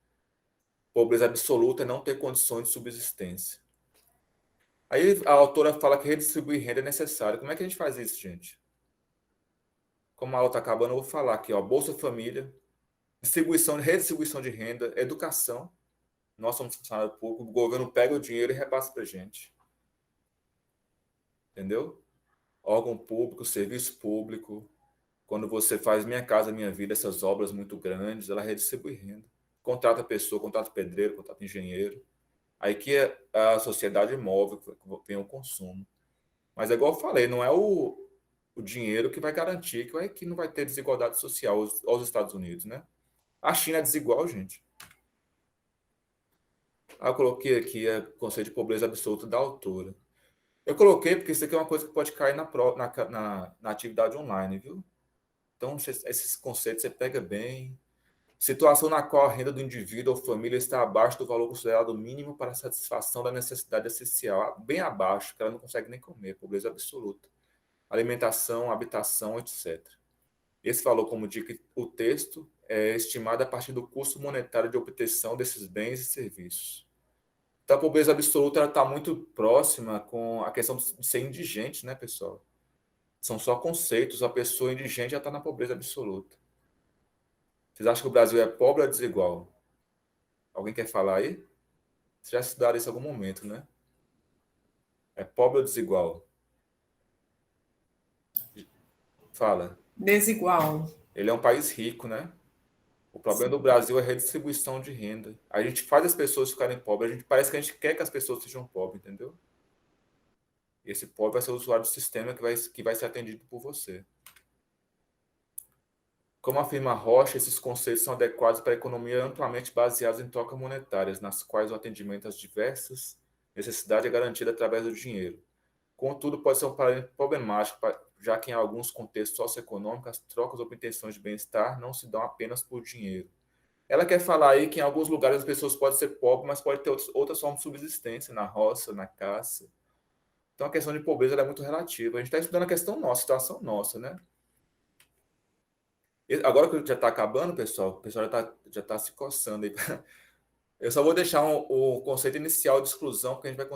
B: Pobreza absoluta é não ter condições de subsistência. Aí a autora fala que redistribuir renda é necessário. Como é que a gente faz isso, gente? Como a aula está acabando, eu vou falar aqui, ó, Bolsa Família, redistribuição de renda, educação. Nós somos funcionários públicos, o governo pega o dinheiro e repassa para a gente. Entendeu? Órgão público, serviço público. Quando você faz Minha Casa Minha Vida, essas obras muito grandes, ela redistribui renda. Contrata pessoa, contrata pedreiro, contrata engenheiro. Aí que a sociedade móvel, que vem o consumo. Mas é igual eu falei, não é o dinheiro que vai garantir que não vai ter desigualdade social aos Estados Unidos, né? A China é desigual, gente. Eu coloquei aqui o conceito de pobreza absoluta da autora. Eu coloquei porque isso aqui é uma coisa que pode cair na atividade online, viu? Então, esses conceitos você pega bem. Situação na qual a renda do indivíduo ou família está abaixo do valor considerado mínimo para a satisfação da necessidade essencial, bem abaixo, que ela não consegue nem comer, pobreza absoluta. Alimentação, habitação, etc. Esse valor, como indica o texto, é estimado a partir do custo monetário de obtenção desses bens e serviços. Então, a pobreza absoluta está muito próxima com a questão de ser indigente, né, pessoal? São só conceitos, a pessoa indigente já está na pobreza absoluta. Vocês acham que o Brasil é pobre ou é desigual? Alguém quer falar aí? Vocês já estudaram isso em algum momento, né? É pobre ou desigual? Fala.
F: Desigual.
B: Ele é um país rico, né? O problema do Brasil é a redistribuição de renda. A gente faz as pessoas ficarem pobres, parece que a gente quer que as pessoas sejam pobres, entendeu? E esse pobre vai ser o usuário do sistema que vai ser atendido por você. Como afirma Rocha, esses conceitos são adequados para a economia amplamente baseadas em trocas monetárias, nas quais o atendimento às diversas necessidades é garantido através do dinheiro. Contudo, pode ser um parâmetro problemático, já que em alguns contextos socioeconômicos as trocas ou obtenções de bem-estar não se dão apenas por dinheiro. Ela quer falar aí que em alguns lugares as pessoas podem ser pobres, mas podem ter outras formas de subsistência, na roça, na caça. Então a questão de pobreza é muito relativa. A gente está estudando a questão nossa, a situação nossa, né? Agora que já está acabando, pessoal, o pessoal já tá se coçando aí. Eu só vou deixar o conceito inicial de exclusão, porque a gente vai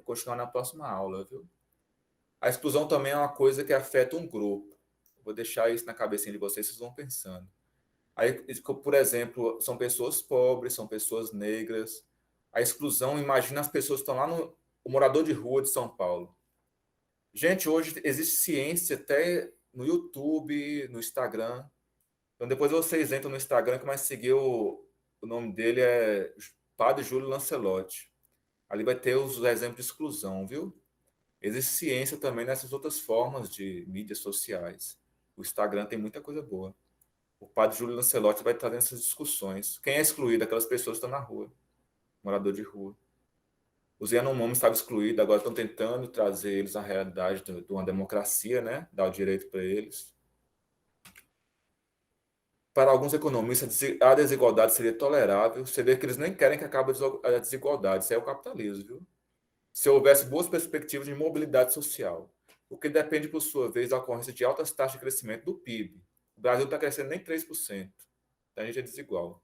B: continuar na próxima aula, viu? A exclusão também é uma coisa que afeta um grupo. Vou deixar isso na cabecinha de vocês vão pensando. Aí, por exemplo, são pessoas pobres, são pessoas negras. A exclusão, imagina as pessoas que estão lá o morador de rua de São Paulo. Gente, hoje existe ciência até no YouTube, no Instagram. Então, depois vocês entram no Instagram, que mais seguir o nome dele é Padre Júlio Lancelotti. Ali vai ter os exemplos de exclusão, viu? Existe ciência também nessas outras formas de mídias sociais. O Instagram tem muita coisa boa. O Padre Júlio Lancelotti vai trazendo essas discussões. Quem é excluído? Aquelas pessoas que estão na rua. Morador de rua. Os Yanomami estavam excluídos, agora estão tentando trazer eles à realidade de uma democracia, né? Dar o direito para eles. para alguns economistas, a desigualdade seria tolerável. Você vê que eles nem querem que acabe a desigualdade. Isso é o capitalismo, viu? Se houvesse boas perspectivas de mobilidade social, o que depende, por sua vez, da ocorrência de altas taxas de crescimento do PIB. O Brasil não está crescendo nem 3%. A gente é desigual.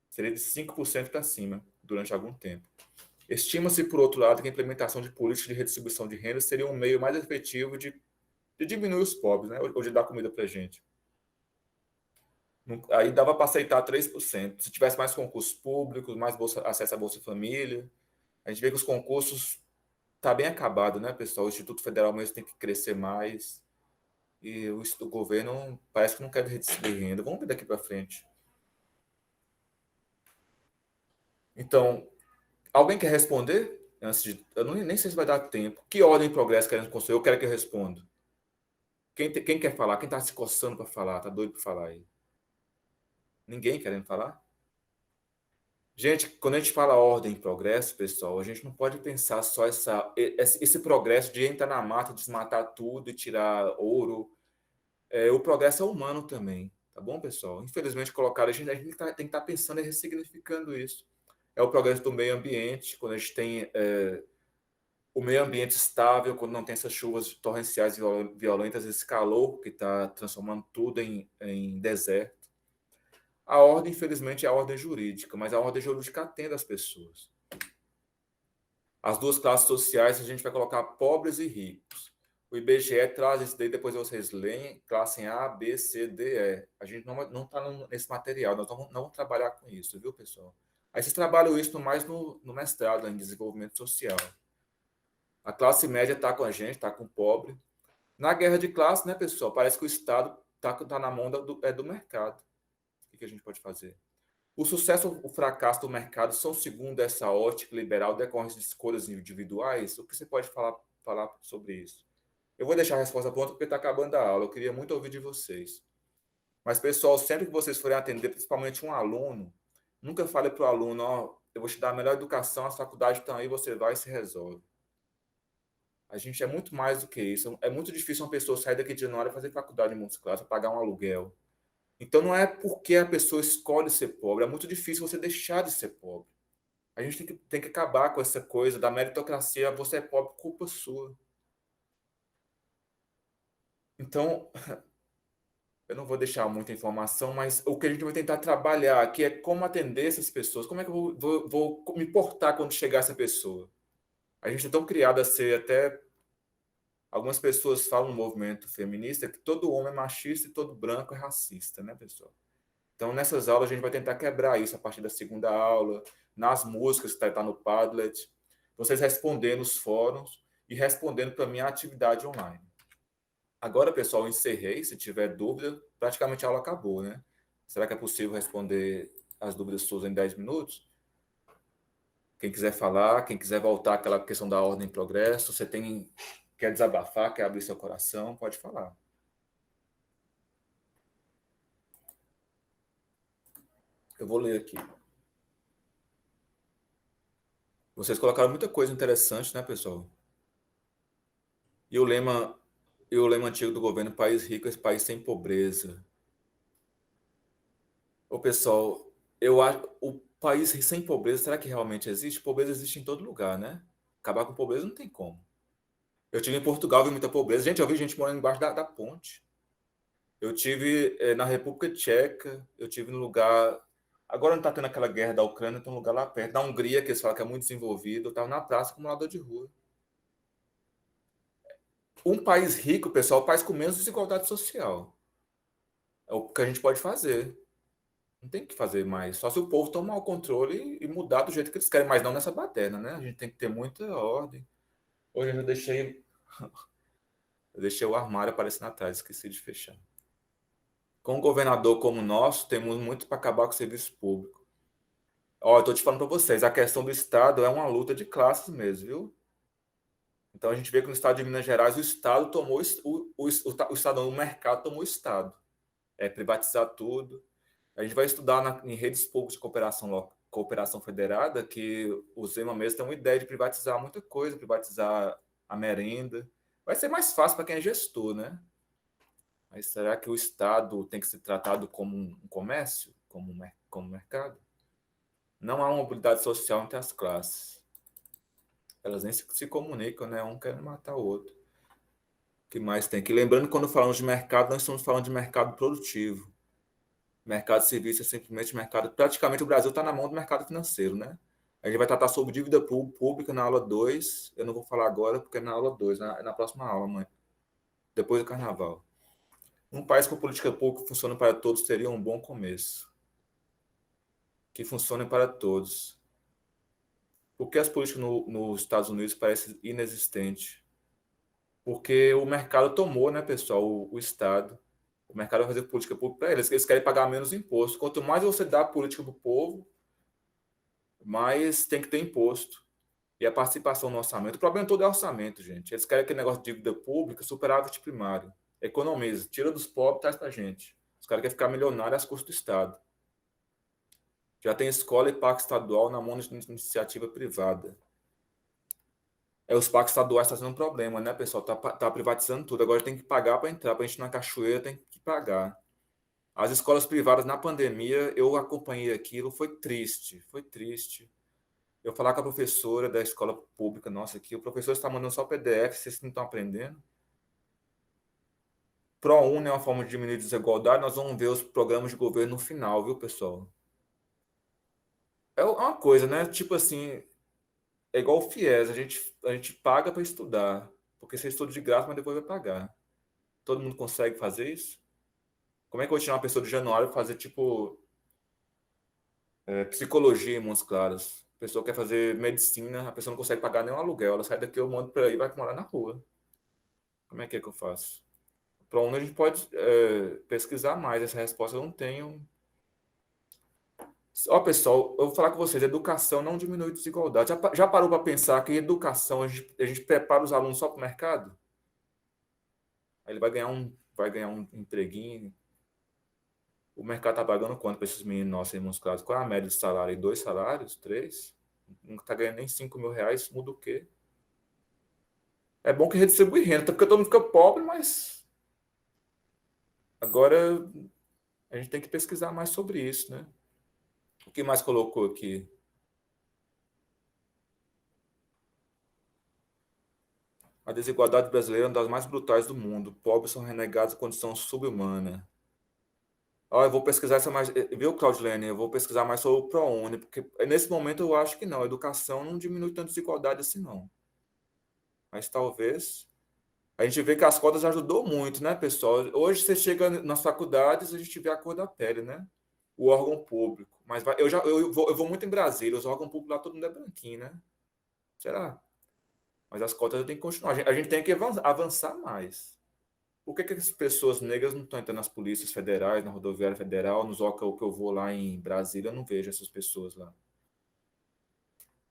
B: Seria de 5% para cima durante algum tempo. Estima-se, por outro lado, que a implementação de políticas de redistribuição de renda seria um meio mais efetivo de diminuir os pobres, né? Ou de dar comida para a gente. Aí dava para aceitar 3%. Se tivesse mais concursos públicos, mais acesso à Bolsa Família. A gente vê que os concursos tá bem acabado, né, pessoal? O Instituto Federal mesmo tem que crescer mais. E o governo parece que não quer redistribuir renda. Vamos ver daqui para frente. Então, alguém quer responder? Eu nem sei se vai dar tempo. Que ordem e progresso queremos construir? Eu quero que eu responda. Quem quer falar? Quem está se coçando para falar? Está doido para falar aí? Ninguém querendo falar? Gente, quando a gente fala ordem e progresso, pessoal, a gente não pode pensar só esse progresso de entrar na mata, desmatar tudo e tirar ouro. O progresso é humano também, tá bom, pessoal? Infelizmente, a gente tem que estar pensando e ressignificando isso. É o progresso do meio ambiente, quando a gente tem o meio ambiente estável, quando não tem essas chuvas torrenciais violentas, esse calor que está transformando tudo em deserto. A ordem, infelizmente, é a ordem jurídica, mas a ordem jurídica atende as pessoas. As duas classes sociais, a gente vai colocar pobres e ricos. O IBGE traz isso daí, depois vocês leem, classe A, B, C, D, E. A gente não está nesse material, nós não vamos trabalhar com isso, viu, pessoal? Aí vocês trabalham isso mais no mestrado, em desenvolvimento social. A classe média está com a gente, está com o pobre. Na guerra de classe, né, pessoal, parece que o Estado está na mão do mercado. O que a gente pode fazer? O sucesso ou o fracasso do mercado são, segundo essa ótica liberal, decorrentes de escolhas individuais? O que você pode falar sobre isso? Eu vou deixar a resposta pronta porque está acabando a aula. Eu queria muito ouvir de vocês. Mas, pessoal, sempre que vocês forem atender, principalmente um aluno, nunca fale para o aluno, ó, eu vou te dar a melhor educação, as faculdades estão aí, você vai e se resolve. A gente é muito mais do que isso. É muito difícil uma pessoa sair daqui de Januário e fazer faculdade em Montes Claros, pagar um aluguel. Então, não é porque a pessoa escolhe ser pobre. É muito difícil você deixar de ser pobre. A gente tem que acabar com essa coisa da meritocracia. Você é pobre, culpa sua. Então, eu não vou deixar muita informação, mas o que a gente vai tentar trabalhar aqui é como atender essas pessoas. Como é que eu vou me portar quando chegar essa pessoa? A gente é tão criado a ser até... Algumas pessoas falam no movimento feminista que todo homem é machista e todo branco é racista, né, pessoal? Então, nessas aulas, a gente vai tentar quebrar isso a partir da segunda aula, nas músicas que está no Padlet, vocês respondendo os fóruns e respondendo para a minha atividade online. Agora, pessoal, eu encerrei. Se tiver dúvida, praticamente a aula acabou, né? Será que é possível responder as dúvidas suas em 10 minutos? Quem quiser falar, quem quiser voltar àquela questão da ordem e progresso, quer desabafar, quer abrir seu coração, pode falar. Eu vou ler aqui. Vocês colocaram muita coisa interessante, né, pessoal? E o lema antigo do governo, país rico é país sem pobreza. Ô, pessoal, eu acho o país sem pobreza, será que realmente existe? Pobreza existe em todo lugar, né? Acabar com pobreza não tem como. Eu tive em Portugal, vi muita pobreza. Gente, eu vi gente morando embaixo da ponte. Eu tive na República Tcheca, eu tive no lugar... Agora não está tendo aquela guerra da Ucrânia, tem um lugar lá perto. Da Hungria, que eles falam que é muito desenvolvido. Eu estava na praça como morador de rua. Um país rico, pessoal, é um país com menos desigualdade social. É o que a gente pode fazer. Não tem que fazer mais. Só se o povo tomar o controle e mudar do jeito que eles querem, mas não nessa baderna, né? A gente tem que ter muita ordem. Hoje eu deixei o armário aparecendo atrás, esqueci de fechar. Com um governador como o nosso, temos muito para acabar com o serviço público. Ó, eu estou te falando para vocês, a questão do Estado é uma luta de classes mesmo, viu? Então a gente vê que no estado de Minas Gerais o Estado tomou o Estado, o mercado tomou o Estado. Privatizar tudo. A gente vai estudar em redes públicas de cooperação federada que o Zema mesmo tem uma ideia de privatizar muita coisa, privatizar a merenda. Vai ser mais fácil para quem é gestor, né? Mas será que o Estado tem que ser tratado como um comércio, como mercado? Não há uma mobilidade social entre as classes. Elas nem se comunicam, né? Um quer matar o outro. O que mais tem? Que lembrando que quando falamos de mercado, nós estamos falando de mercado produtivo. Mercado de serviço é simplesmente mercado. Praticamente o Brasil está na mão do mercado financeiro, né? A gente vai tratar sobre dívida pública na aula 2. Eu não vou falar agora, porque é na aula 2, na próxima aula, mãe. Depois do carnaval. Um país com política pública que funciona para todos seria um bom começo. Que funcione para todos. Por que as políticas nos Estados Unidos parecem inexistentes? Porque o mercado tomou, né, pessoal, o Estado. O mercado vai fazer política pública para eles. Eles querem pagar menos imposto. Quanto mais você dá política para o povo, mais tem que ter imposto. E a participação no orçamento. O problema todo é orçamento, gente. Eles querem aquele negócio de dívida pública, superávit primário. Economiza, tira dos pobres, traz para a gente. Os caras querem ficar milionários às custas do Estado. Já tem escola e parque estadual na mão de iniciativa privada. Os parques estaduais estão sendo um problema, né, pessoal? Tá privatizando tudo. Agora tem que pagar para entrar. Para a gente ir na cachoeira, tem que pagar. As escolas privadas, na pandemia, eu acompanhei aquilo. Foi triste, foi triste. Eu falar com a professora da escola pública, nossa, aqui, o professor está mandando só PDF, vocês não estão aprendendo. ProUni é uma forma de diminuir a desigualdade. Nós vamos ver os programas de governo no final, viu, pessoal? É uma coisa, né? Tipo assim, é igual o FIES, a gente paga para estudar, porque você estuda de graça, mas depois vai pagar. Todo mundo consegue fazer isso? Como é que eu vou tirar uma pessoa de Januário e fazer, tipo, psicologia em Montes Claros? A pessoa quer fazer medicina, a pessoa não consegue pagar nenhum aluguel. Ela sai daqui, eu mando para aí e vai morar na rua. Como é que eu faço? Para onde a gente pode pesquisar mais? Essa resposta eu não tenho. Ó, pessoal, eu vou falar com vocês, educação não diminui desigualdade. Já parou para pensar que educação a gente prepara os alunos só para o mercado? Aí ele vai ganhar um empreguinho. O mercado está pagando quanto para esses meninos nossos irmãos claros? Qual é a média de salário? 2 salários? 3? Não está ganhando nem 5 mil reais, muda o quê? É bom que redistribui renda, porque todo mundo fica pobre, mas agora a gente tem que pesquisar mais sobre isso, né? O que mais colocou aqui? A desigualdade brasileira é uma das mais brutais do mundo. Pobres são renegados em condição subhumana. Eu vou pesquisar essa mais. Viu, Claudilene? Eu vou pesquisar mais sobre o ProUni, porque nesse momento eu acho que não. A educação não diminui tanto desigualdade assim, não. Mas talvez. A gente vê que as cotas ajudou muito, né, pessoal? Hoje você chega nas faculdades, a gente vê a cor da pele, né? O órgão público. Mas eu vou muito em Brasília, os órgãos públicos lá todo mundo é branquinho, né? Será? Mas as cotas têm que continuar. A gente tem que avançar mais. Por que as pessoas negras não estão entrando nas polícias federais, na rodoviária federal, nos órgãos que eu vou lá em Brasília, eu não vejo essas pessoas lá.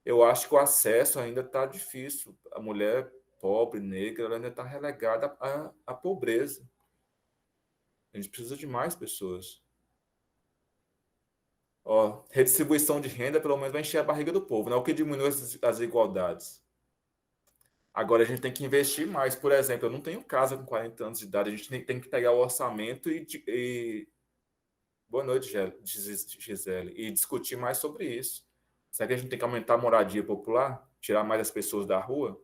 B: Eu acho que o acesso ainda está difícil. A mulher pobre, negra, ela ainda está relegada à pobreza. A gente precisa de mais pessoas. Redistribuição de renda, pelo menos, vai encher a barriga do povo, né? O que diminui as desigualdades. Agora, a gente tem que investir mais. Por exemplo, eu não tenho casa com 40 anos de idade. A gente tem que pegar o orçamento e... Boa noite, Gisele. E discutir mais sobre isso. Será que a gente tem que aumentar a moradia popular? Tirar mais as pessoas da rua?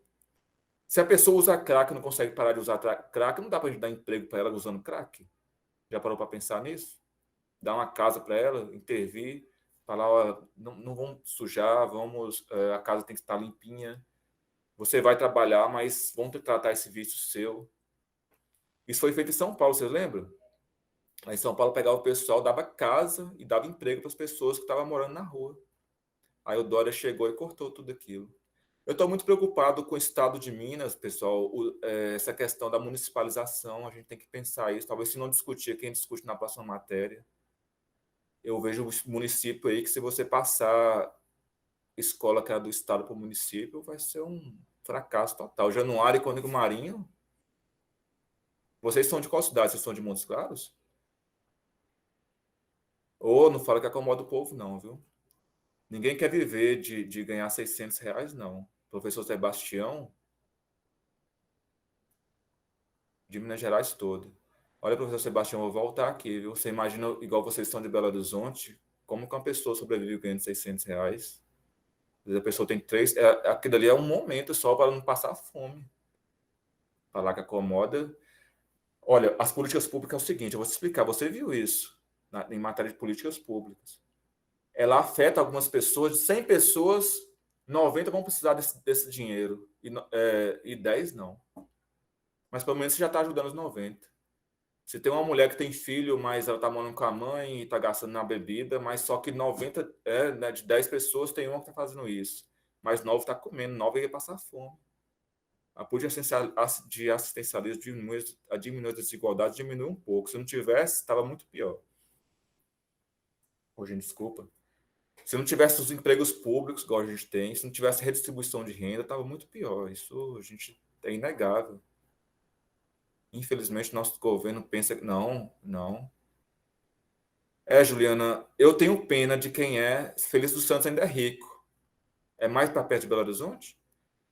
B: Se a pessoa usa crack e não consegue parar de usar crack, não dá para a gente dar emprego para ela usando crack? Já parou para pensar nisso? Dar uma casa para ela, intervir, falar, não vamos sujar, a casa tem que estar limpinha. Você vai trabalhar, mas vamos tratar esse vício seu. Isso foi feito em São Paulo, vocês lembram? Lá em São Paulo pegava o pessoal, dava casa e dava emprego para as pessoas que estavam morando na rua. Aí o Dória chegou e cortou tudo aquilo. Eu estou muito preocupado com o estado de Minas, pessoal. Essa questão da municipalização, a gente tem que pensar isso. Talvez se não discutir, quem discute na próxima matéria. Eu vejo o município aí que se você passar escola que é do estado para o município, vai ser um fracasso total. Januário e Cônego Marinho. Vocês são de qual cidade? Vocês são de Montes Claros? Não fala que acomoda o povo, não, viu? Ninguém quer viver de ganhar R$ 600, não. Professor Sebastião, de Minas Gerais todo. Olha, professor Sebastião, eu vou voltar aqui, viu? Você imagina, igual vocês estão de Belo Horizonte, como que uma pessoa sobrevive ganhando R$ 600? Às vezes a pessoa tem três... aquilo ali é um momento só para não passar fome. Falar que acomoda. Olha, as políticas públicas é o seguinte, eu vou te explicar. Você viu isso em matéria de políticas públicas. Ela afeta algumas pessoas, de 100 pessoas, 90 vão precisar desse dinheiro, e 10 não. Mas pelo menos você já está ajudando os 90. Se tem uma mulher que tem filho, mas ela está morando com a mãe e está gastando na bebida, mas só que 90, né, de 10 pessoas, tem uma que está fazendo isso. Mas 9 está comendo, 9 ia passar fome. A política de assistencialismo diminui as desigualdades, diminui um pouco. Se não tivesse, estava muito pior. Hoje, desculpa. Se não tivesse os empregos públicos, igual a gente tem, se não tivesse redistribuição de renda, estava muito pior. Isso a gente é inegável. Infelizmente, nosso governo pensa que não. Juliana, eu tenho pena de quem é Feliz dos Santos ainda é rico. É mais para perto de Belo Horizonte?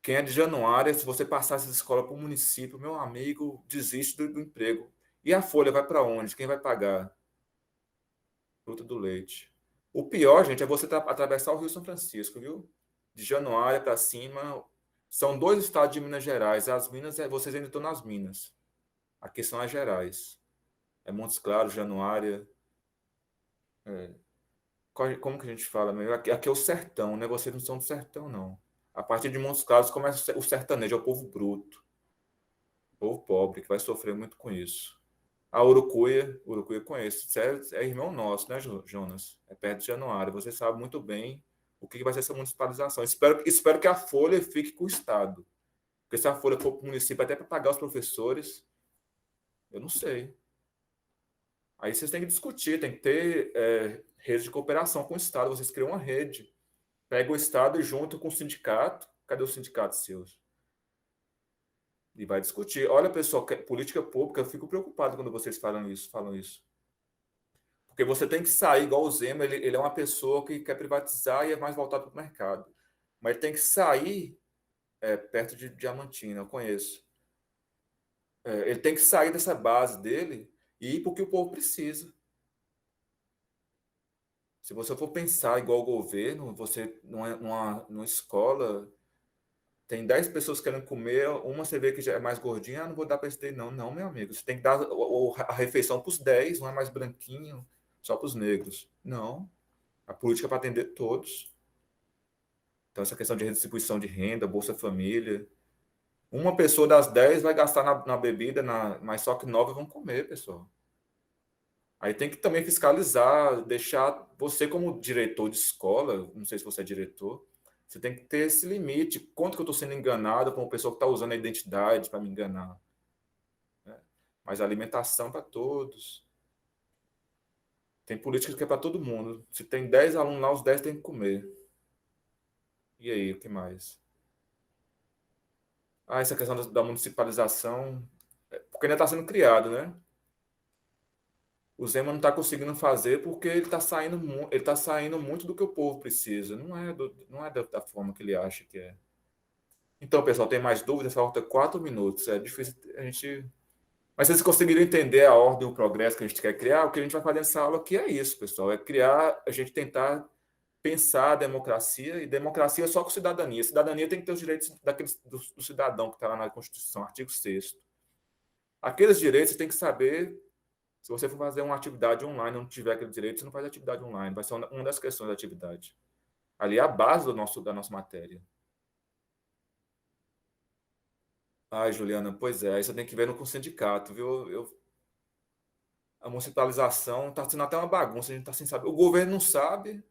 B: Quem é de Januária, se você passar essa escola para o município, meu amigo, desiste do emprego. E a folha vai para onde? Quem vai pagar? Fruta do leite. O pior, gente, é você atravessar o Rio São Francisco, viu? De Januária para cima. São 2 estados de Minas Gerais. As Minas, vocês ainda estão nas Minas. Aqui são as Gerais. É Montes Claros, Januária. Como que a gente fala? Aqui é o sertão, né? Vocês não são do sertão, não. A partir de Montes Claros começa o sertanejo, é o povo bruto. O povo pobre, que vai sofrer muito com isso. A Urucuia conheço. É irmão nosso, né, Jonas? É perto de Januário. Você sabe muito bem o que vai ser essa municipalização. Espero que a Folha fique com o Estado. Porque se a Folha for para o município até para pagar os professores, eu não sei. Aí vocês têm que discutir, tem que ter rede de cooperação com o Estado. Vocês criam uma rede. Pega o Estado e junto com o sindicato. Cadê os sindicatos seus? E vai discutir. Olha, pessoal, política pública, eu fico preocupado quando vocês falam isso. Porque você tem que sair, igual o Zema, ele é uma pessoa que quer privatizar e é mais voltado para o mercado. Mas ele tem que sair perto de Diamantina, eu conheço. Ele tem que sair dessa base dele e ir para o que o povo precisa. Se você for pensar igual o governo, você numa escola, tem 10 pessoas querendo comer, uma você vê que já é mais gordinha, não vou dar para esse daí, não. Não, meu amigo. Você tem que dar a refeição para os 10, não é mais branquinho, só para os negros. Não. A política é para atender todos. Então, essa questão de redistribuição de renda, Bolsa Família. Uma pessoa das 10 vai gastar na bebida, mas só que 9 vão comer, pessoal. Aí tem que também fiscalizar, deixar você como diretor de escola, não sei se você é diretor, você tem que ter esse limite. Quanto que eu estou sendo enganado por uma pessoa que está usando a identidade para me enganar? Mas a alimentação para todos. Tem política que é para todo mundo. Se tem 10 alunos lá, os 10 têm que comer. E aí, o que mais? Essa questão da municipalização, porque ainda está sendo criado, né? O Zema não está conseguindo fazer porque ele está saindo muito do que o povo precisa. Não é da forma que ele acha que é. Então, pessoal, tem mais dúvidas? Falta 4 minutos. É difícil a gente... Mas vocês conseguiram entender a ordem e o progresso que a gente quer criar? O que a gente vai fazer nessa aula aqui é isso, pessoal. É criar, a gente tentar pensar a democracia, e democracia só com cidadania. Cidadania tem que ter os direitos do cidadão que está lá na Constituição, artigo 6º. Aqueles direitos você tem que saber. Se você for fazer uma atividade online e não tiver aquele direito, você não faz atividade online. Vai ser uma das questões da atividade. Ali é a base da nossa matéria. Juliana, pois é. Aí você tem que ver com o sindicato, viu? A municipalização está sendo até uma bagunça. A gente está sem saber. O governo não sabe.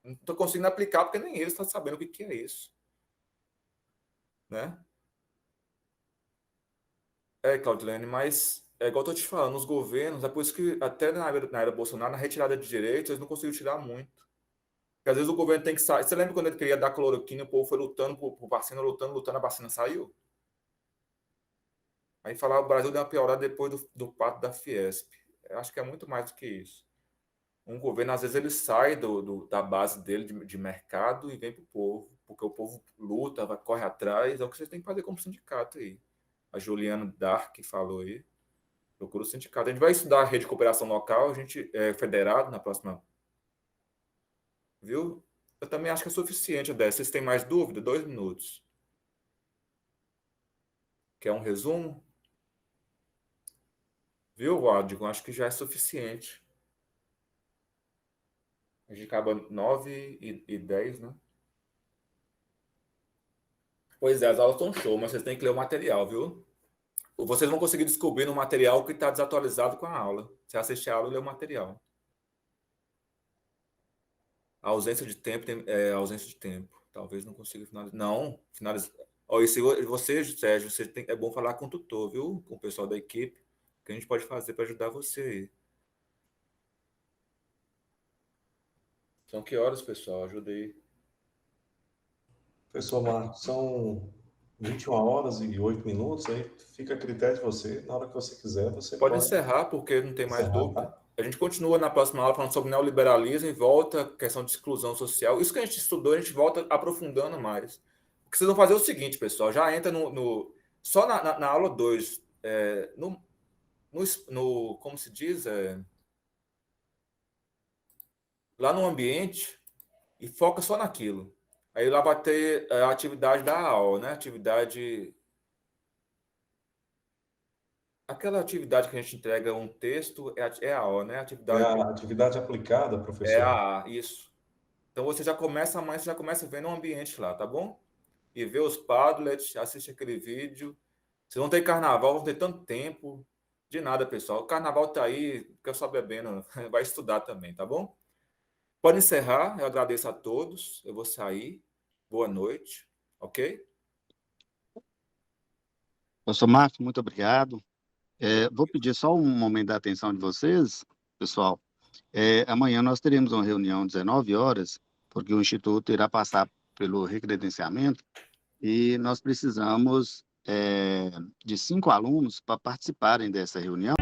B: Não estou conseguindo aplicar porque nem eles estão sabendo o que é isso. Né? Claudilene, mas é igual eu estou te falando, os governos, é por isso que até na era Bolsonaro, na retirada de direitos, eles não conseguiram tirar muito. Porque às vezes o governo tem que sair. Você lembra quando ele queria dar cloroquina, o povo foi lutando por vacina, lutando, a vacina saiu? Aí falar o Brasil deu uma piorada depois do pacto da Fiesp. Eu acho que é muito mais do que isso. Um governo, às vezes, ele sai da base dele de mercado e vem para o povo, porque o povo luta, corre atrás. É o que vocês têm que fazer como sindicato aí. A Juliana Dark falou aí. Procura o sindicato. A gente vai estudar a rede de cooperação local, a gente é federado na próxima. Viu? Eu também acho que é suficiente, Odé. Vocês têm mais dúvida? 2 minutos. Quer um resumo? Viu, Waldir? Acho que já é suficiente. A gente acaba 9h10, né? Pois é, as aulas estão show, mas vocês têm que ler o material, viu? Vocês vão conseguir descobrir no material que está desatualizado com a aula. Você assiste a aula e lê o material. A ausência de tempo ausência de tempo. Talvez não consiga finalizar. Não, finalizar. Oh, e se você, Sérgio, é bom falar com o tutor, viu? Com o pessoal da equipe, que a gente pode fazer para ajudar você aí. São que horas, pessoal? Ajuda aí.
C: Professor Marcos, são 21h08, aí fica a critério de você. Na hora que você quiser, você
B: pode encerrar, porque não tem mais dúvida. Tá? A gente continua na próxima aula falando sobre neoliberalismo e volta a questão de exclusão social. Isso que a gente estudou, a gente volta aprofundando mais. O que vocês vão fazer é o seguinte, pessoal, já entra só na aula 2, como se diz, lá no ambiente, e foca só naquilo. Aí lá vai ter a atividade da aula, né? Aquela atividade que a gente entrega um texto é a aula, né?
C: A atividade aplicada, professor.
B: É a A, isso. Então você já começa amanhã, você já começa vendo o ambiente lá, tá bom? E vê os Padlets, assiste aquele vídeo. Vocês vão ter carnaval, vão ter tanto tempo. De nada, pessoal. O carnaval tá aí, fica só bebendo, vai estudar também, tá bom? Pode encerrar, eu agradeço a todos. Eu vou sair. Boa noite, ok?
A: Professor Marcos, muito obrigado. Vou pedir só um momento da atenção de vocês, pessoal. Amanhã nós teremos uma reunião às 19h, porque o Instituto irá passar pelo recredenciamento e nós precisamos de 5 alunos para participarem dessa reunião.